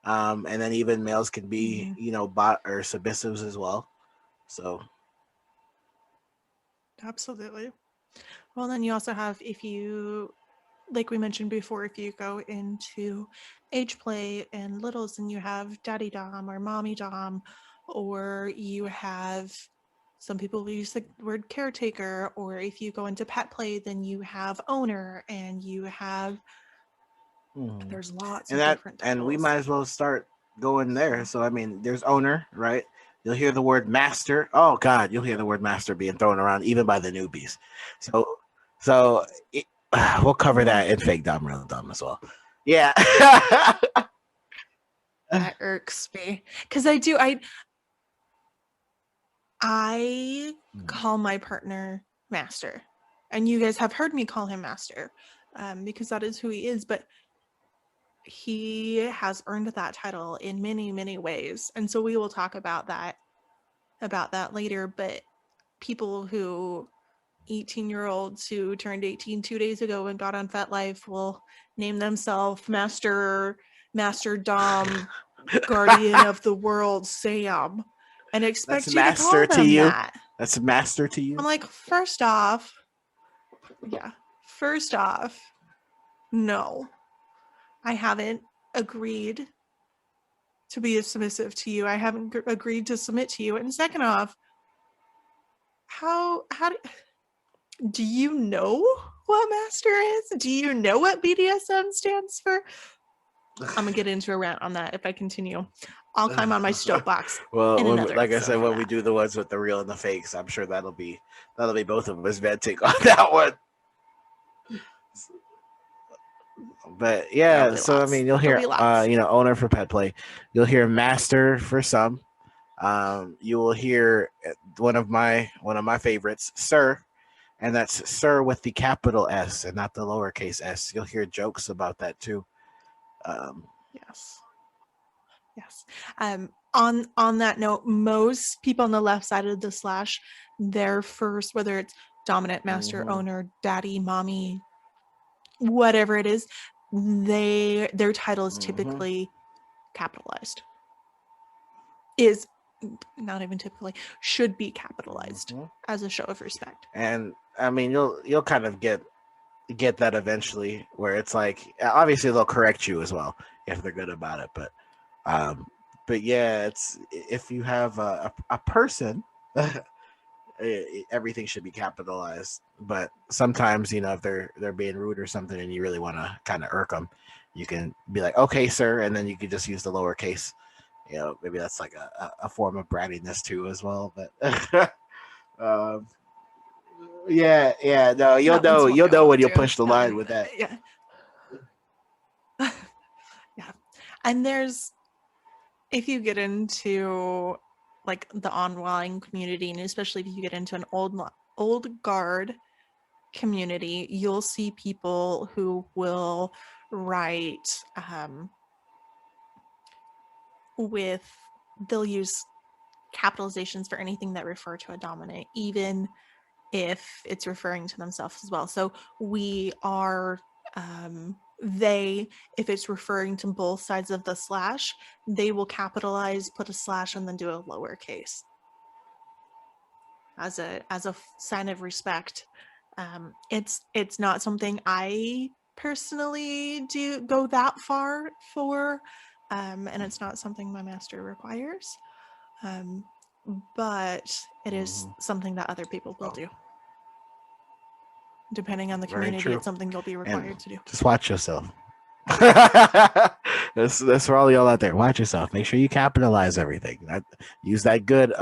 and then even males can be bot or submissives as well. So absolutely. Well, then you also have, if you, like we mentioned before, if you go into age play and littles, and you have daddy dom or mommy dom, or you have, some people use the word caretaker, or if you go into pet play, then you have owner, and you have, there's lots of different titles. And we might as well start going there. So I mean, there's owner, right? You'll hear the word master. Oh God, you'll hear the word master being thrown around even by the newbies. So we'll cover that in fake dumb, real dumb as well. Yeah. That irks me, because I call my partner master, and you guys have heard me call him master, because that is who he is, but he has earned that title in many, many ways. And so we will talk about that later. But people who 18-year-olds who turned 18 2 days ago and got on FetLife will name themselves Master Dom Guardian of the World Sam, and expect you to call them that. That's master to you. I'm like, first off, no, I haven't agreed to be submissive to you. I haven't agreed to submit to you. And second off, how do you know what master is? Do you know what BDSM stands for? I'm gonna get into a rant on that if I continue. I'll climb on my soapbox. Well, like I said, when we do the ones with the real and the fakes, I'm sure that'll be both of us venting on that one. But yeah, so lots. I mean, you'll hear owner for pet play, you'll hear master for some. You will hear one of my favorites, sir, and that's sir with the capital S and not the lowercase s. You'll hear jokes about that too. Yes. On that note, most people on the left side of the slash, their first, whether it's dominant, master, owner, daddy, mommy, whatever it is, their title is typically capitalized. Is not even typically, should be capitalized as a show of respect. And I mean, you'll kind of get that eventually, where it's like, obviously they'll correct you as well if they're good about it, but yeah, it's, if you have a person, everything should be capitalized. But sometimes, if they're being rude or something, and you really want to kind of irk them, you can be like, okay, sir, and then you can just use the lowercase. Maybe that's like a form of brattiness too as well. But yeah, no, you'll know when you push the line with that. Yeah. Yeah. And there's, if you get into like the online community, and especially if you get into an old guard community, you'll see people who will write they'll use capitalizations for anything that refer to a dominant, even if it's referring to themselves as well. So we are if it's referring to both sides of the slash, they will capitalize, put a slash, and then do a lowercase as a sign of respect. It's not something I personally go that far for, and it's not something my master requires, but it is something that other people will do. Depending on the community, it's something you'll be required to do. Just watch yourself. That's for all y'all out there. Watch yourself. Make sure you capitalize everything. Use that good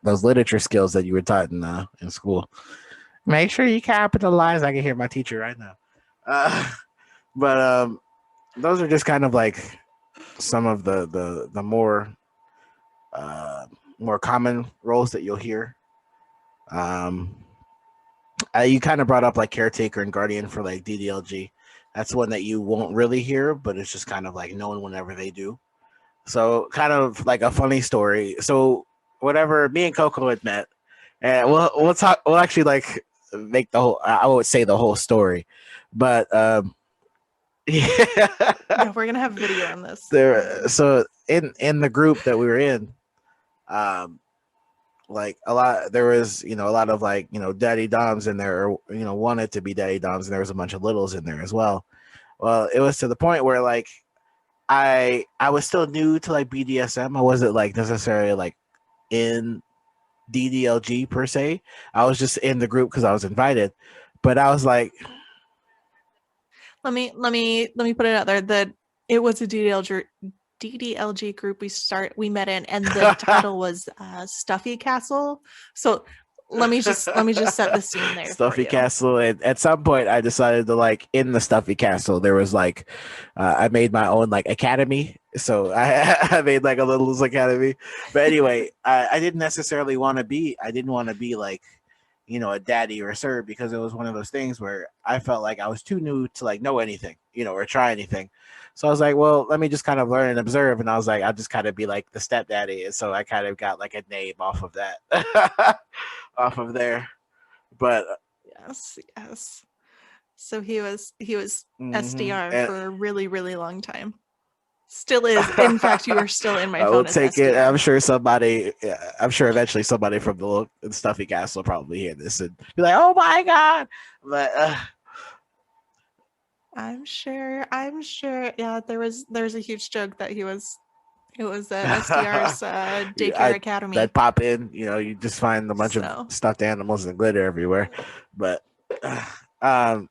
those literature skills that you were taught in school. Make sure you capitalize. I can hear my teacher right now. Uh, but those are just kind of like some of the uh, more common roles that you'll hear. Um, you kind of brought up like caretaker and guardian for like DDLG. That's one that you won't really hear, but it's just kind of like known whenever they do. So kind of like a funny story. So whatever, me and Coco had met, and we'll talk. We'll actually like make the whole. I would say the whole story, but yeah. Yeah, we're gonna have video on this. So in the group that we were in, um, like a lot, there was a lot of like daddy doms in there, or wanted to be daddy doms, and there was a bunch of littles in there as well. Well, it was to the point where like I was still new to like BDSM. I wasn't like necessarily like in DDLG per se. I was just in the group because I was invited. But I was like, Let me put it out there that it was a DDLG group we met in, and the title was Stuffy Castle. So let me just set the scene there. Stuffy Castle. And at some point I decided to like in the Stuffy Castle there was like I made my own like academy. So I made like a little academy. But anyway, I didn't necessarily want to be like a daddy or a sir, because it was one of those things where I felt like I was too new to like know anything, or try anything. So I was like, well, let me just kind of learn and observe. And I was like, I'll just kind of be like the stepdaddy. And so I kind of got like a name off of that, off of there. But yes. So he was SDR and, for a really, really long time. Still is. In fact, you are still in my phone. I will take it. I'm sure eventually somebody from the Stuffy Castle will probably hear this and be like, "Oh my god!" But I'm sure. Yeah, there's a huge joke that it was SDR's daycare academy. That pop in, you just find a bunch of stuffed animals and glitter everywhere. But but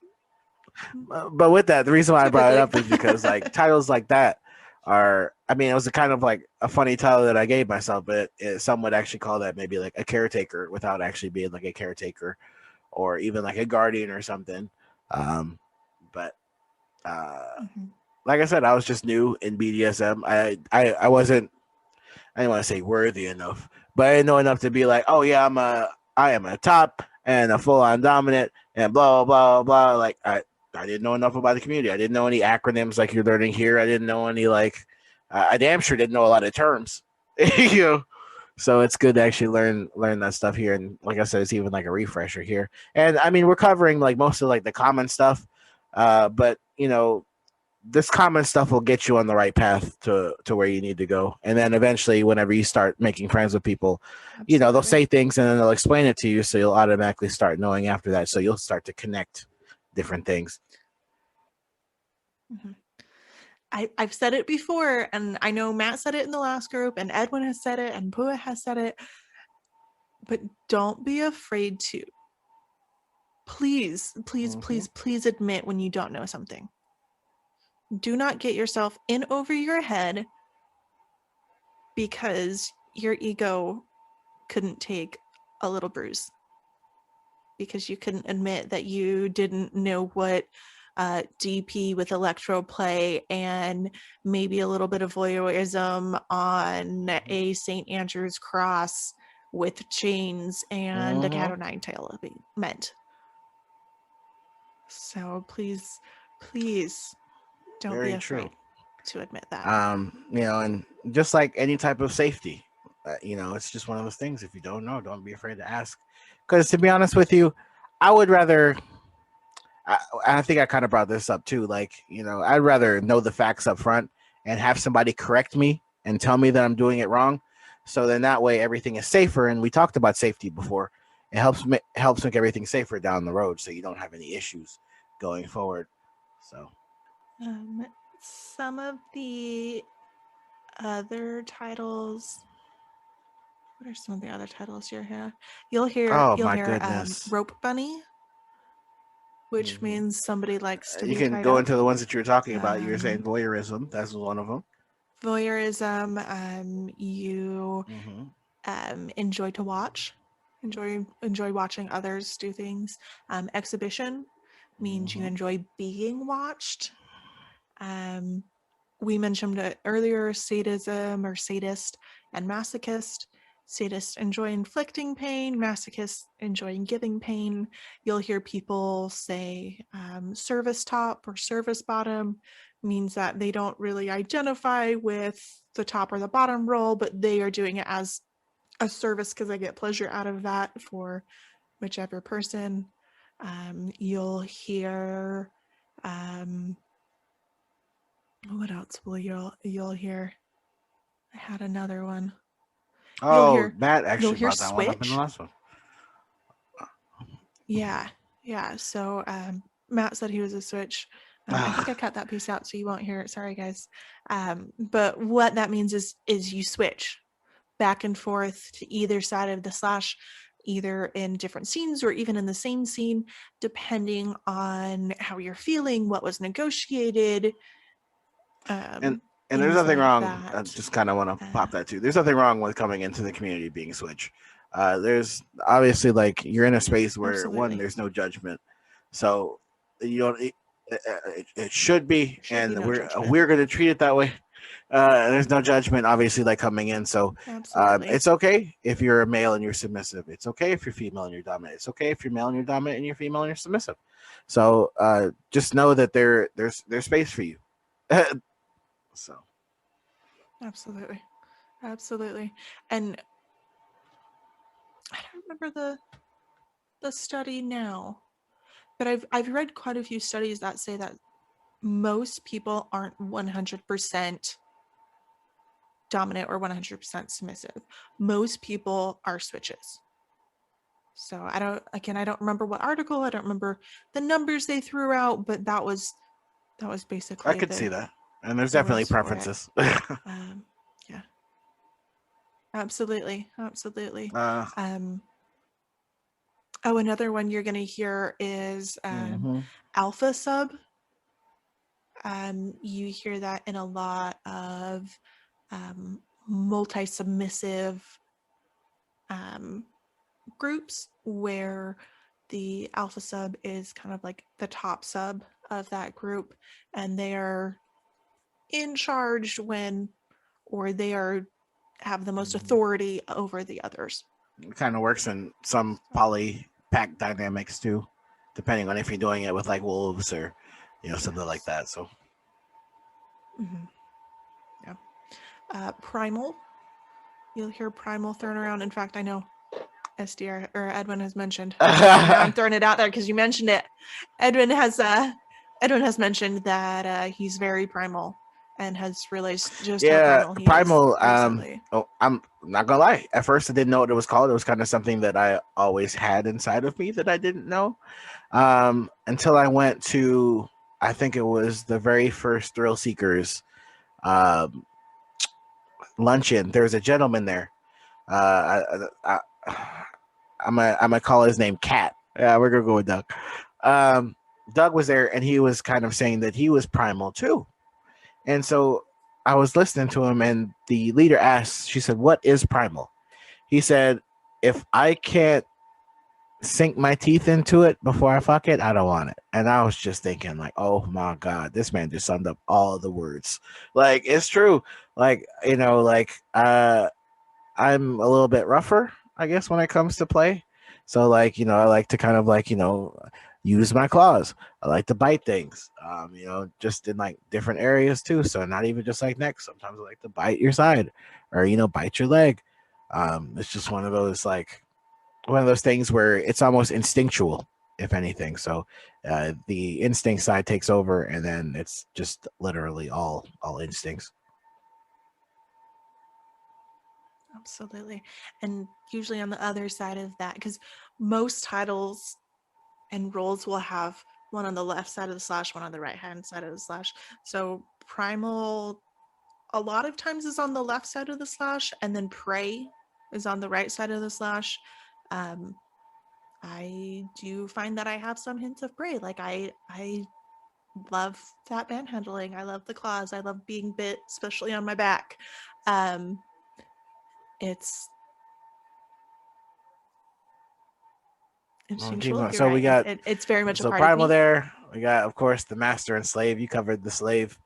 with that, the reason why I brought it up is because like titles like that are, I mean, it was a kind of like a funny title that I gave myself, but some would actually call that maybe like a caretaker without actually being like a caretaker, or even like a guardian or something. But like I said, I was just new in BDSM. I wasn't, I didn't want to say worthy enough, but I didn't know enough to be like, oh yeah, I am a top and a full on dominant and blah blah blah blah. Like I didn't know enough about the community. I didn't know any acronyms like you're learning here. I didn't know any like I damn sure didn't know a lot of terms. So it's good to actually learn that stuff here. And like I said, it's even like a refresher here. And I mean, we're covering like most of like the common stuff, but this common stuff will get you on the right path to where you need to go. And then eventually, whenever you start making friends with people, absolutely, they'll say things and then they'll explain it to you. So you'll automatically start knowing after that. So you'll start to connect different things. Mm-hmm. I've said it before, and I know Matt said it in the last group, and Edwin has said it, and Pua has said it, but don't be afraid to. Please admit when you don't know something. Do not get yourself in over your head because your ego couldn't take a little bruise, because you couldn't admit that you didn't know what DP with electroplay and maybe a little bit of voyeurism on a St. Andrew's cross with chains and a cat o' nine tail meant. So please don't Very be afraid to admit that. And just like any type of safety, it's just one of those things. If you don't know, don't be afraid to ask. Because to be honest with you, I would rather. I think I kind of brought this up too. Like, I'd rather know the facts up front and have somebody correct me and tell me that I'm doing it wrong. So then that way everything is safer. And we talked about safety before. It helps make everything safer down the road, so you don't have any issues going forward. So, some of the other titles. What are some of the other titles you'll hear? You'll hear rope bunny, which means somebody likes to be You can go into the ones that you were talking about. You were saying voyeurism. That's one of them. Voyeurism. You enjoy to watch enjoy watching others do things. Exhibition means you enjoy being watched. We mentioned it earlier, sadism or sadist and masochist. Sadists enjoy inflicting pain, masochists enjoying giving pain. You'll hear people say service top or service bottom means that they don't really identify with the top or the bottom role, but they are doing it as a service because they get pleasure out of that for whichever person. You'll hear what else will you'll hear? I had another one. You'll Oh, hear Matt you'll actually hear brought that one up in the switch. last one. Yeah. Yeah. So Matt said he was a switch. I think I cut that piece out so you won't hear it. Sorry guys. But what that means is you switch back and forth to either side of the slash, either in different scenes or even in the same scene, depending on how you're feeling, what was negotiated, and there's things nothing like wrong. I that. just kind of want to pop that too. There's nothing wrong with coming into the community being switch. There's obviously like you're in a space where one, Absolutely. there's no judgment, so you don't. It should be, Should be and no judgment. we're going to treat it that way. There's no judgment, obviously, like coming in. So Absolutely. it's okay if you're a male and you're submissive. It's okay if you're female and you're dominant. It's okay if you're male and you're dominant and you're female and you're submissive. So just know that there's space for you. So Absolutely. Absolutely. And I don't remember the study now, but I've read quite a few studies that say that most people aren't 100% dominant or 100% submissive. Most people are switches. So I don't remember what article, I don't remember the numbers they threw out, but that was I basically could see that, and there's the definitely rules for it. preferences. Yeah, absolutely, absolutely. uh, Um, oh, another one you're gonna hear is mhm. alpha sub. You hear that in a lot of multi-submissive um, groups where the alpha sub is kind of like the top sub of that group, and they are in charge when, or they are have the most authority over the others. It kind of works in some poly pack dynamics too, depending on if you're doing it with like wolves or something like Yes. that. So Mm-hmm. Yeah. Primal. You'll hear primal thrown around. In fact, I know SDR or Edwin has mentioned. Now I'm throwing it out there because you mentioned it. Edwin has mentioned that he's very primal and has realized just how yeah, primal he is primal. recently. Oh, I'm not gonna lie. At first, I didn't know what it was called. It was kind of something that I always had inside of me that I didn't know. Until I went to, I think it was the very first Thrill Seekers um, luncheon. There was a gentleman there. I'm gonna call his name Cat. Yeah, we're gonna go with Doug. Um, Doug was there, and he was kind of saying that he was primal too. And so I was listening to him, and the leader asked, she said, "What is primal?" He said, "If I can't sink my teeth into it before I fuck it, I don't want it." And I was just thinking, like, oh my God, this man just summed up all the words. Like, it's true. Like, I'm a little bit rougher, I guess, when it comes to play. So, like, I like to kind of like, use my claws. I like to bite things, just in like different areas too. So, not even just like neck. Sometimes I like to bite your side or, bite your leg. It's just one of those things where it's almost instinctual, if anything. So, the instinct side takes over, and then it's just literally all instincts. Absolutely. And usually on the other side of that, because most titles and roles will have one on the left side of the slash, one on the right hand side of the slash. So primal a lot of times is on the left side of the slash, and then prey is on the right side of the slash. Um, I do find that I have some hints of prey. Like I love that manhandling. I love the claws. I love being bit, especially on my back. It's Instinctual, you're So we right. got It's very much a so part of primal me. there. We got, of course, the master and slave. You covered the slave.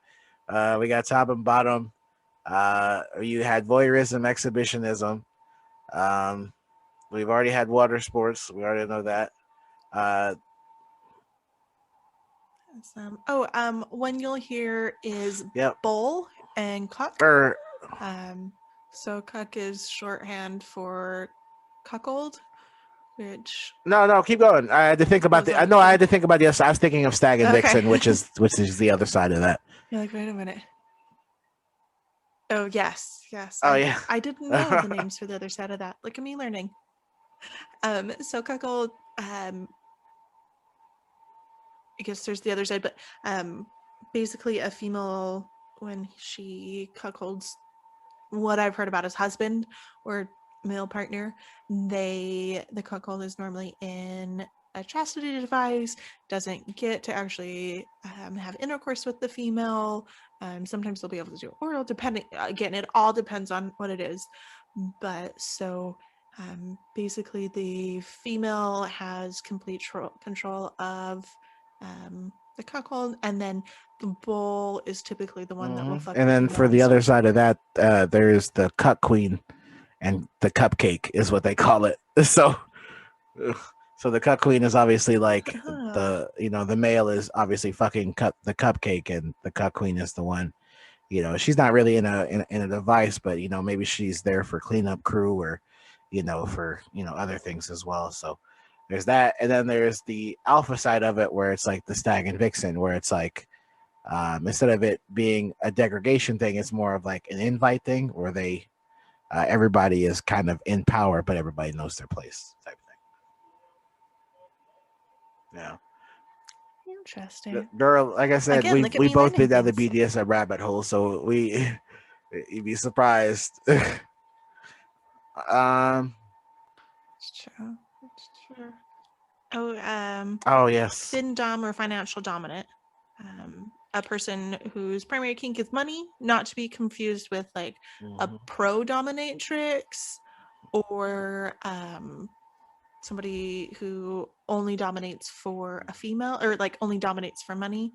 We got top and bottom. You had voyeurism, exhibitionism. Um, we've already had water sports. We already know that. Uh, One you'll hear is yep. bull and cuck. Or So cuck is shorthand for cuckold, which no, keep going. I had to think about goes the. on I the know I show. had to think about this. I was thinking of stag and Okay. vixen, which is the other side of that. You're like, wait a minute. Oh yes. Oh yeah. I didn't know the names for the other side of that. Look at me learning. So cuckold, I guess there's the other side, but basically a female, when she cuckolds what I've heard about his husband or male partner, the cuckold is normally in a chastity device, doesn't get to actually have intercourse with the female. Sometimes they'll be able to do oral, depending. Again, it all depends on what it is. But so basically, the female has complete control of the cuckold, and then the bull is typically the one that will fuck And the then female for and the so other forth. side of that, there's the cuck queen and the cupcake is what they call it. So, so the cuck queen is obviously like Oh, the male is obviously fucking the cupcake, and the cuck queen is the one. She's not really in a device, but maybe she's there for cleanup crew or for other things as well. So there's that, and then there's the alpha side of it where it's like the stag and vixen, where it's like instead of it being a degradation thing, it's more of like an invite thing where they everybody is kind of in power, but everybody knows their place type of thing. Yeah. interesting. Girl, like I said, Again, we look at we me both learning been down the things. BDSM rabbit hole, so you'd be surprised. um. It's true. It's true. Oh, Oh yes. fin dom or financial dominant. A person whose primary kink is money, not to be confused with like a pro dominatrix or somebody who only dominates for a female or like only dominates for money.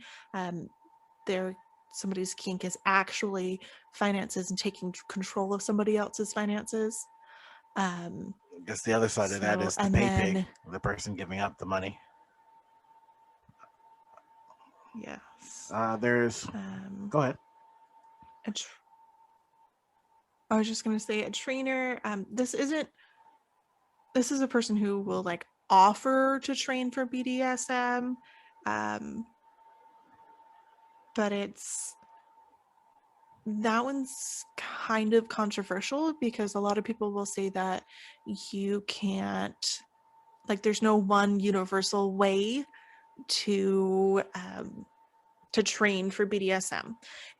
They're somebody's kink is actually finances and taking control of somebody else's finances. I guess the other side of that is the And pay pig, then the person giving up the money. yes, There's. Go ahead. I was just gonna say a trainer. This is a person who will like offer to train for BDSM, but that one's kind of controversial because a lot of people will say that you can't, like, there's no one universal way to train for BDSM,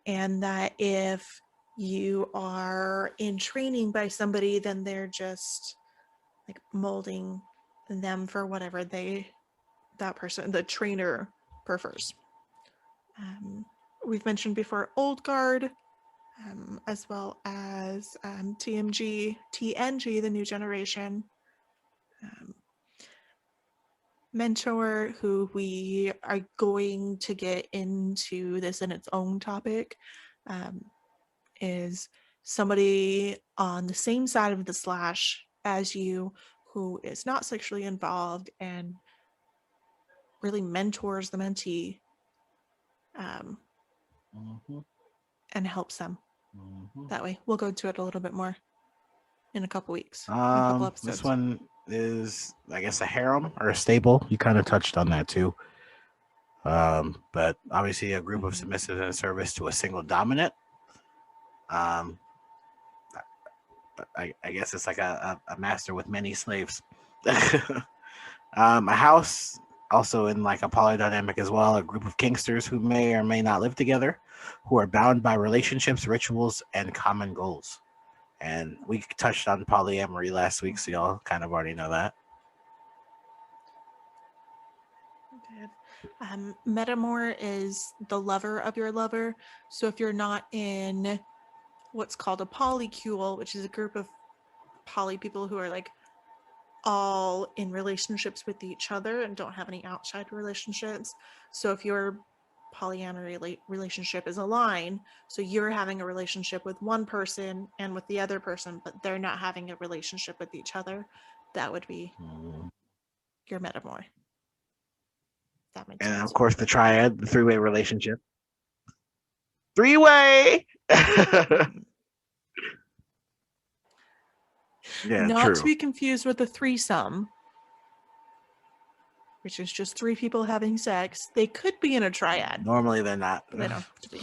and that if you are in training by somebody, then they're just like molding them for whatever that person, the trainer, prefers. We've mentioned before old guard, as well as TNG, the new generation. Mentor, who we are going to get into this in its own topic, is somebody on the same side of the slash as you who is not sexually involved and really mentors the mentee, and helps them that way. We'll go into it a little bit more in a couple weeks, in a couple This episodes. one is, I guess, a harem or a stable. You kind of touched on that too. But obviously, a group of submissives in service to a single dominant. Um, I guess it's like a master with many slaves. A house, also in like a polydynamic as well, a group of kinksters who may or may not live together, who are bound by relationships, rituals, and common goals. And we touched on polyamory last week, so y'all kind of already know that. Metamor is the lover of your lover. So if you're not in what's called a polycule, which is a group of poly people who are like all in relationships with each other and don't have any outside relationships. So if your polyamory relationship is a line, so you're having a relationship with one person and with the other person, but they're not having a relationship with each other, that would be your metamor. That makes And sense. of course, the triad, the three-way relationship. Three-way. Yeah, Not true. to be confused with a threesome, which is just three people having sex. They could be in a triad. Normally they're not. But they don't have to be.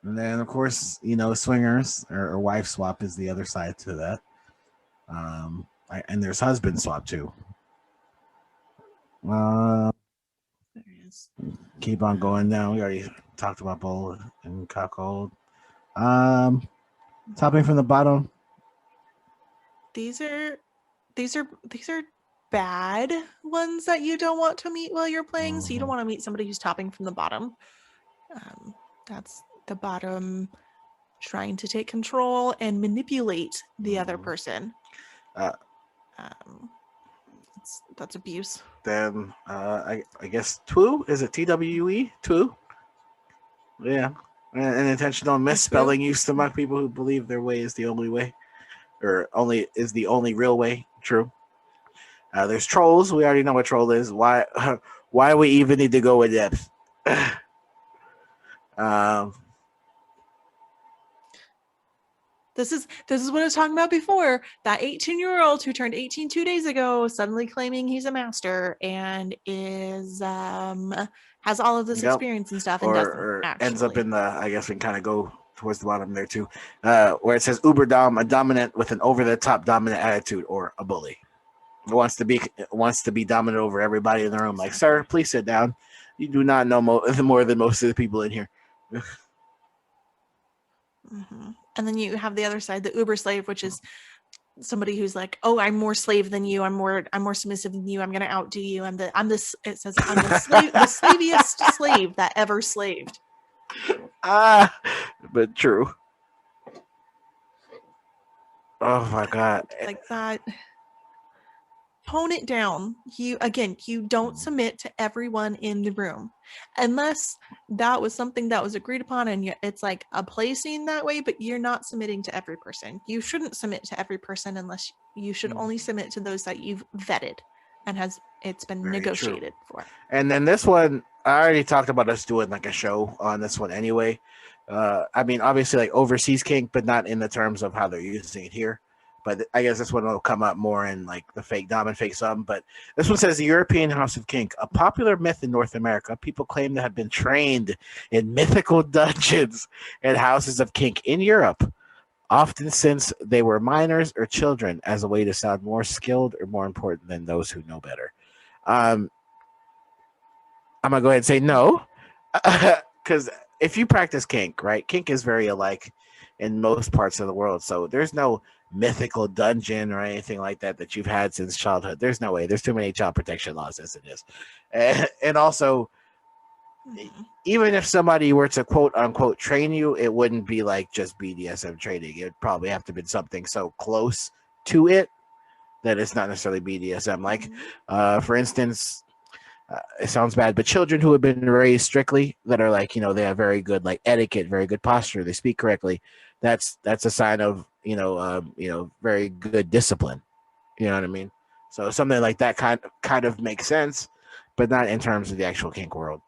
And then, of course, swingers or wife swap is the other side to that. And there's husband swap too. There is. Keep on going down. We already talked about bowl and cuckold. Topping from the bottom. These are bad ones that you don't want to meet while you're playing. Mm-hmm. So you don't want to meet somebody who's topping from the bottom. That's the bottom trying to take control and manipulate the other person. That's abuse. Then I guess two, is it TWE? Two? Yeah. And intentional misspelling used to mock people who believe their way is the only way, or only is the only real way. True. There's trolls. We already know what troll is. Why we even need to go in depth? This is what I was talking about before. That 18-year-old who turned 18 2 days ago, suddenly claiming he's a master and is has all of this experience and stuff, and or ends up in the, I guess we can kind of go towards the bottom there too, where it says uber dom, a dominant with an over the top dominant attitude, or a bully. Wants to be dominant over everybody in the room. Like, sir, please sit down. You do not know more than most of the people in here. Mm-hmm. And then you have the other side, the uber slave, which is somebody who's like, oh, I'm more slave than you. I'm more submissive than you. I'm going to outdo you. It says I'm the slave, the slaviest slave that ever slaved. But true. Oh my God. Like that. Tone it down. You don't submit to everyone in the room unless that was something that was agreed upon and it's like a play scene that way, but you're not submitting to every person. You shouldn't submit to every person unless you should only submit to those that you've vetted and it's been very negotiated for. And then this one, I already talked about us doing like a show on this one anyway. I mean, obviously like overseas kink, but not in the terms of how they're using it here. But I guess this one will come up more in like the fake dom and fake sub. But this one says the European House of Kink, a popular myth in North America. People claim to have been trained in mythical dungeons and houses of kink in Europe, often since they were minors or children, as a way to sound more skilled or more important than those who know better. I'm gonna go ahead and say no, because if you practice kink, right? Kink is very alike in most parts of the world, so there's no mythical dungeon or anything like that you've had since childhood. There's no way. There's too many child protection laws as it is. And also, even if somebody were to quote unquote train you, it wouldn't be like just BDSM training. It'd probably have to be something so close to it that it's not necessarily BDSM. Like, for instance, it sounds bad, but children who have been raised strictly, that are like, they have very good like etiquette, very good posture, they speak correctly. That's a sign of very good discipline. You know what I mean? So something like that kind of makes sense, but not in terms of the actual kink world.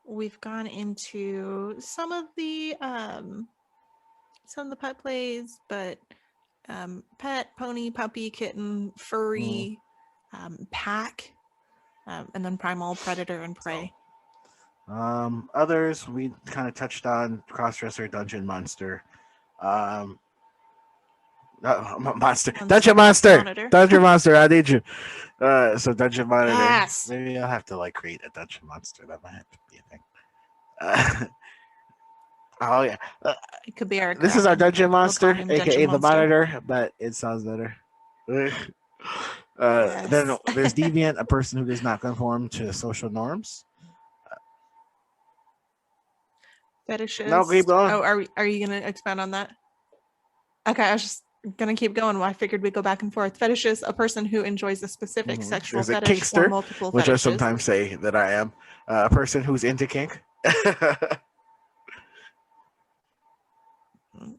We've gone into some of the pet plays, but pet, pony, puppy, kitten, furry, pack, and then primal, predator, and prey. Others we kind of touched on: crossdresser, dungeon monster, monster, dungeon monster, monitor. Dungeon monster. I need you. So dungeon monitor. Yes. Maybe I'll have to like create a dungeon monster. That might have to be a thing. Oh yeah, it could be our. This is our dungeon monster, aka the monitor, but it sounds better. Yes. Then there's deviant, a person who does not conform to social norms. Fetishist. No, keep going. Oh, are you gonna expand on that? Okay, I was just gonna keep going. Well, I figured we'd go back and forth. Fetishist, a person who enjoys a specific sexual There's a fetish kinkster, or multiple which I fetishes. sometimes say that I am a person who's into kink.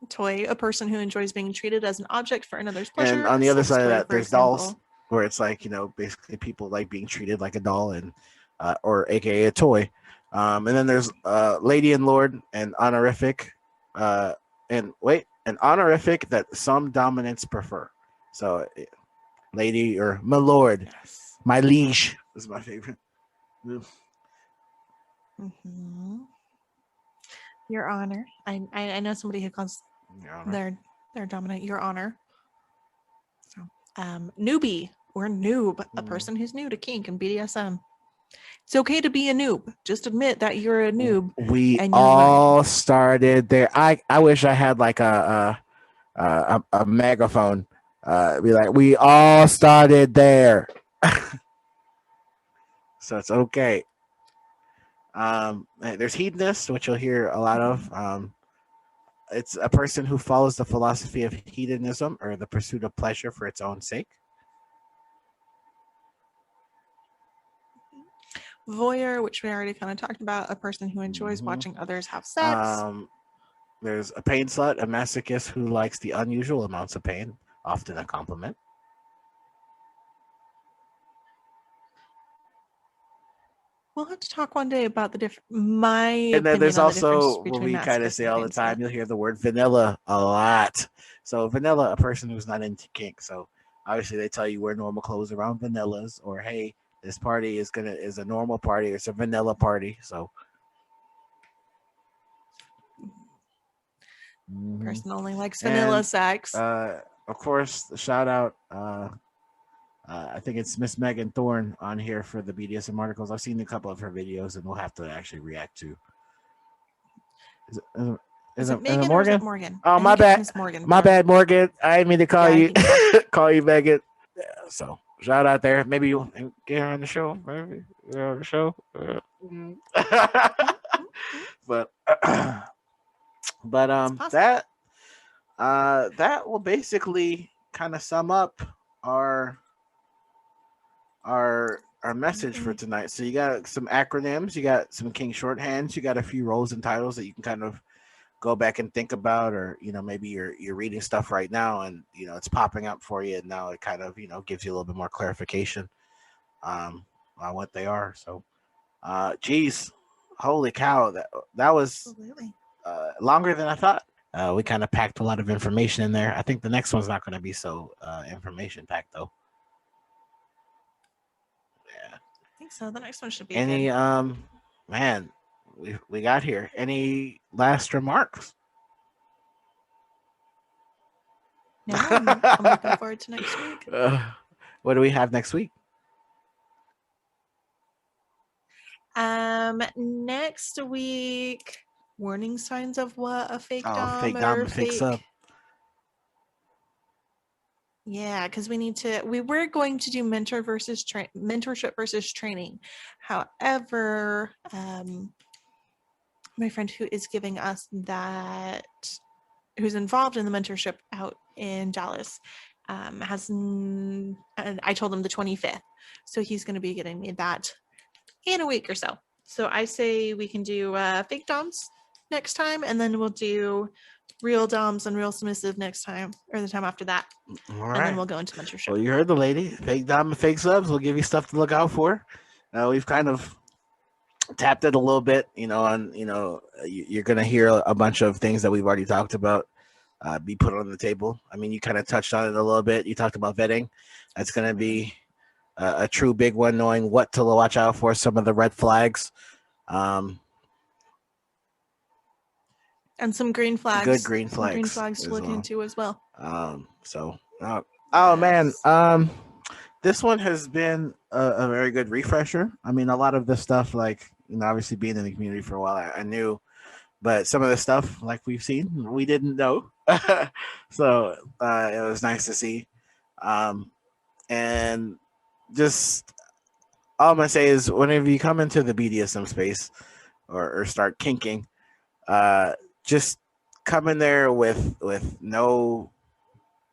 Toy, a person who enjoys being treated as an object for another's pleasure. And on the other sex side of toy, that, for there's example. dolls, where it's like, basically people like being treated like a doll, and or aka a toy. And then there's lady and lord and honorific, and honorific that some dominants prefer. So lady or my lord, Yes. my liege is my favorite. Mm-hmm. Your Honor. I know somebody who calls their dominant Your Honor. So, newbie or noob, a person who's new to kink and BDSM. It's okay to be a noob. Just admit that you're a noob. We and you're all learning. started there. I wish I had like a megaphone. Be like, we all started there. So it's okay. There's hedonist, which you'll hear a lot of. It's a person who follows the philosophy of hedonism or the pursuit of pleasure for its own sake. Voyeur, which we already kind of talked about, a person who enjoys watching others have sex. There's a pain slut, a masochist who likes the unusual amounts of pain, often a compliment. We'll have to talk one day about the different. And then there's also what we kind of say all the time. You'll hear the word vanilla a lot. So vanilla, a person who's not into kink. So obviously they tell you wear normal clothes around vanillas, or hey, this party is a normal party. It's a vanilla party. So person only likes vanilla sex. Of course, shout out. I think it's Miss Megan Thorne on here for the BDSM articles. I've seen a couple of her videos, and we'll have to actually react to. Is it Megan or is it Morgan? Oh, my bad. Morgan. My bad, Morgan. I didn't mean to call you call you Megan. Yeah, so shout out there. Maybe you'll get her on the show. Maybe on the show. But that will basically kind of sum up our message for tonight. So you got some acronyms, you got some King shorthands, you got a few roles and titles that you can kind of go back and think about, or maybe you're reading stuff right now and it's popping up for you, and now it kind of gives you a little bit more clarification on what they are. So geez, holy cow, that was longer than I thought. We kind of packed a lot of information in there. I think the next one's not going to be so information packed though. I think so. The next one should be any good. Man, we got here. Any last remarks? No, I'm looking forward to next week. What do we have next week? Next week, warning signs of what a fake dom fake dom or fake sub. Yeah, because we were going to do mentorship versus training. However, my friend who is giving us that, who's involved in the mentorship out in Dallas, and I told him the 25th. So he's going to be getting me that in a week or so. So I say we can do fake doms next time, and then we'll do real doms and real submissive next time, or the time after that. All right. And then we'll go into mentorship. Well, you heard the lady. Fake dom and fake subs. We'll give you stuff to look out for. We've kind of tapped it a little bit, on you're gonna hear a bunch of things that we've already talked about be put on the table. I mean, you kind of touched on it a little bit. You talked about vetting. That's gonna be a true big one, knowing what to watch out for, some of the red flags. And some green flags. Good green flags. Green flags to look into as well. Man. This one has been a very good refresher. I mean, a lot of this stuff, like, obviously being in the community for a while, I knew, but some of the stuff, like we've seen, we didn't know. So it was nice to see. And just all I'm gonna say is, whenever you come into the BDSM space or start kinking, just come in there with no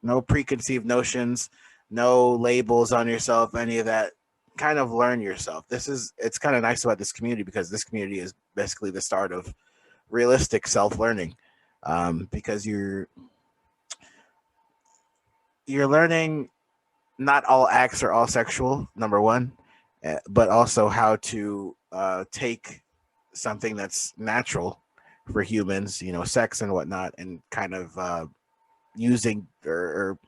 no preconceived notions, no labels on yourself, any of that. Kind of learn yourself. It's kind of nice about this community because this community is basically the start of realistic self-learning, because you're learning not all acts are all sexual, number one, but also how to take something that's natural for humans, sex and whatnot, and kind of using or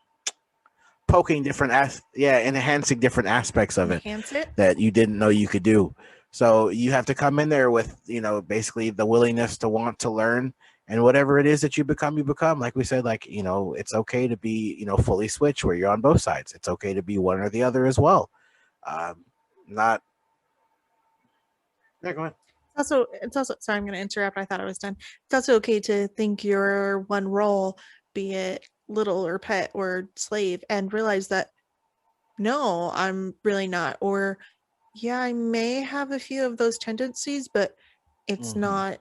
poking different enhancing different aspects of it Enhance it. that you didn't know you could do. So you have to come in there with, basically the willingness to want to learn, and whatever it is that you become, like we said, like, it's okay to be, fully switch where you're on both sides. It's okay to be one or the other as well. Not. Yeah, go ahead. It's also, sorry, I'm going to interrupt. I thought I was done. It's also okay to think you're one role, be it little or pet or slave, and realize that, no, I'm really not. Or, yeah, I may have a few of those tendencies, but it's not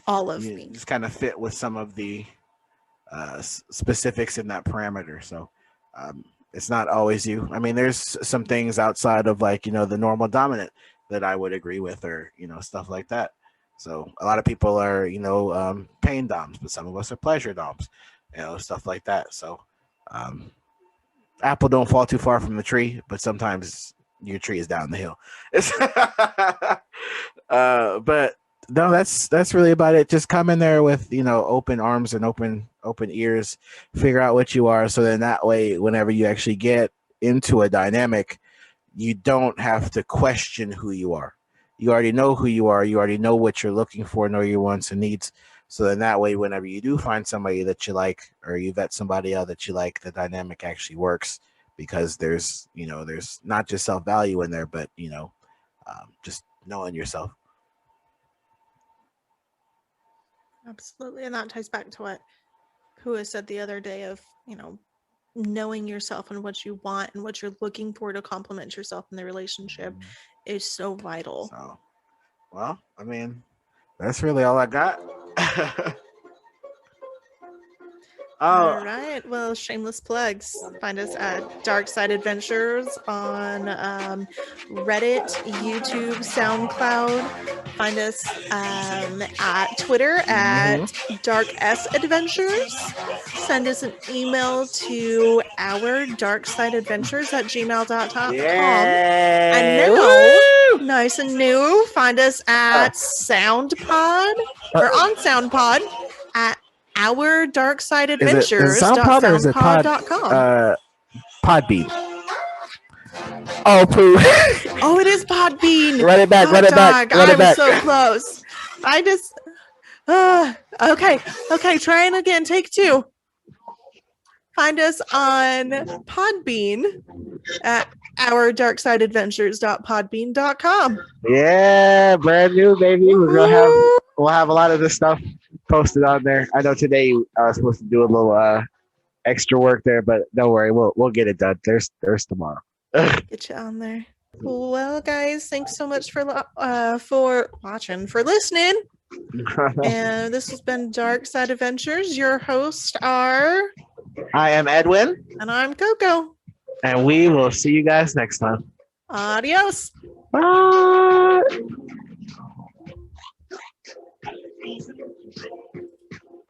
all of You me. just kind of fit with some of the specifics in that parameter. So it's not always you. I mean, there's some things outside of, like, the normal dominant that I would agree with, or, stuff like that. So a lot of people are, pain doms, but some of us are pleasure doms, stuff like that. So apple don't fall too far from the tree, but sometimes your tree is down the hill. But no, that's really about it. Just come in there with, open arms and open ears, figure out what you are, so then that way, whenever you actually get into a dynamic, you don't have to question who you are. You already know who you are. You already know what you're looking for, know your wants and needs. So then that way, whenever you do find somebody that you like, or you vet somebody out that you like, the dynamic actually works, because there's not just self-value in there, but just knowing yourself. Absolutely. And that ties back to what Pua said the other day of, knowing yourself and what you want and what you're looking for to complement yourself in the relationship is so vital. So, well, I mean, that's really all I got. All right. Well, shameless plugs. Find us at DarkSideAdventures on Reddit, YouTube, SoundCloud. Find us at Twitter at DarkSideAdventures. Send us an email to our DarkSideAdventures@gmail.com. Yeah. And now, nice and new, find us at SoundPod or on SoundPod at our DarkSideAdventures. Is it SoundPod or is it Podbean? Oh, poo. Oh, it is Podbean. Run it back. I was so close. I just. Okay. Trying again. Take two. Find us on Podbean at our DarkSideAdventures.podbean.com. Yeah, brand new, baby. We'll have a lot of this stuff posted on there. I know today I was supposed to do a little extra work there, but don't worry, we'll get it done. There's tomorrow. Get you on there. Well, guys, thanks so much for watching, for listening. And this has been Dark Side Adventures. Your hosts are... I am Edwin. And I'm Coco. And we will see you guys next time. Adios. Bye.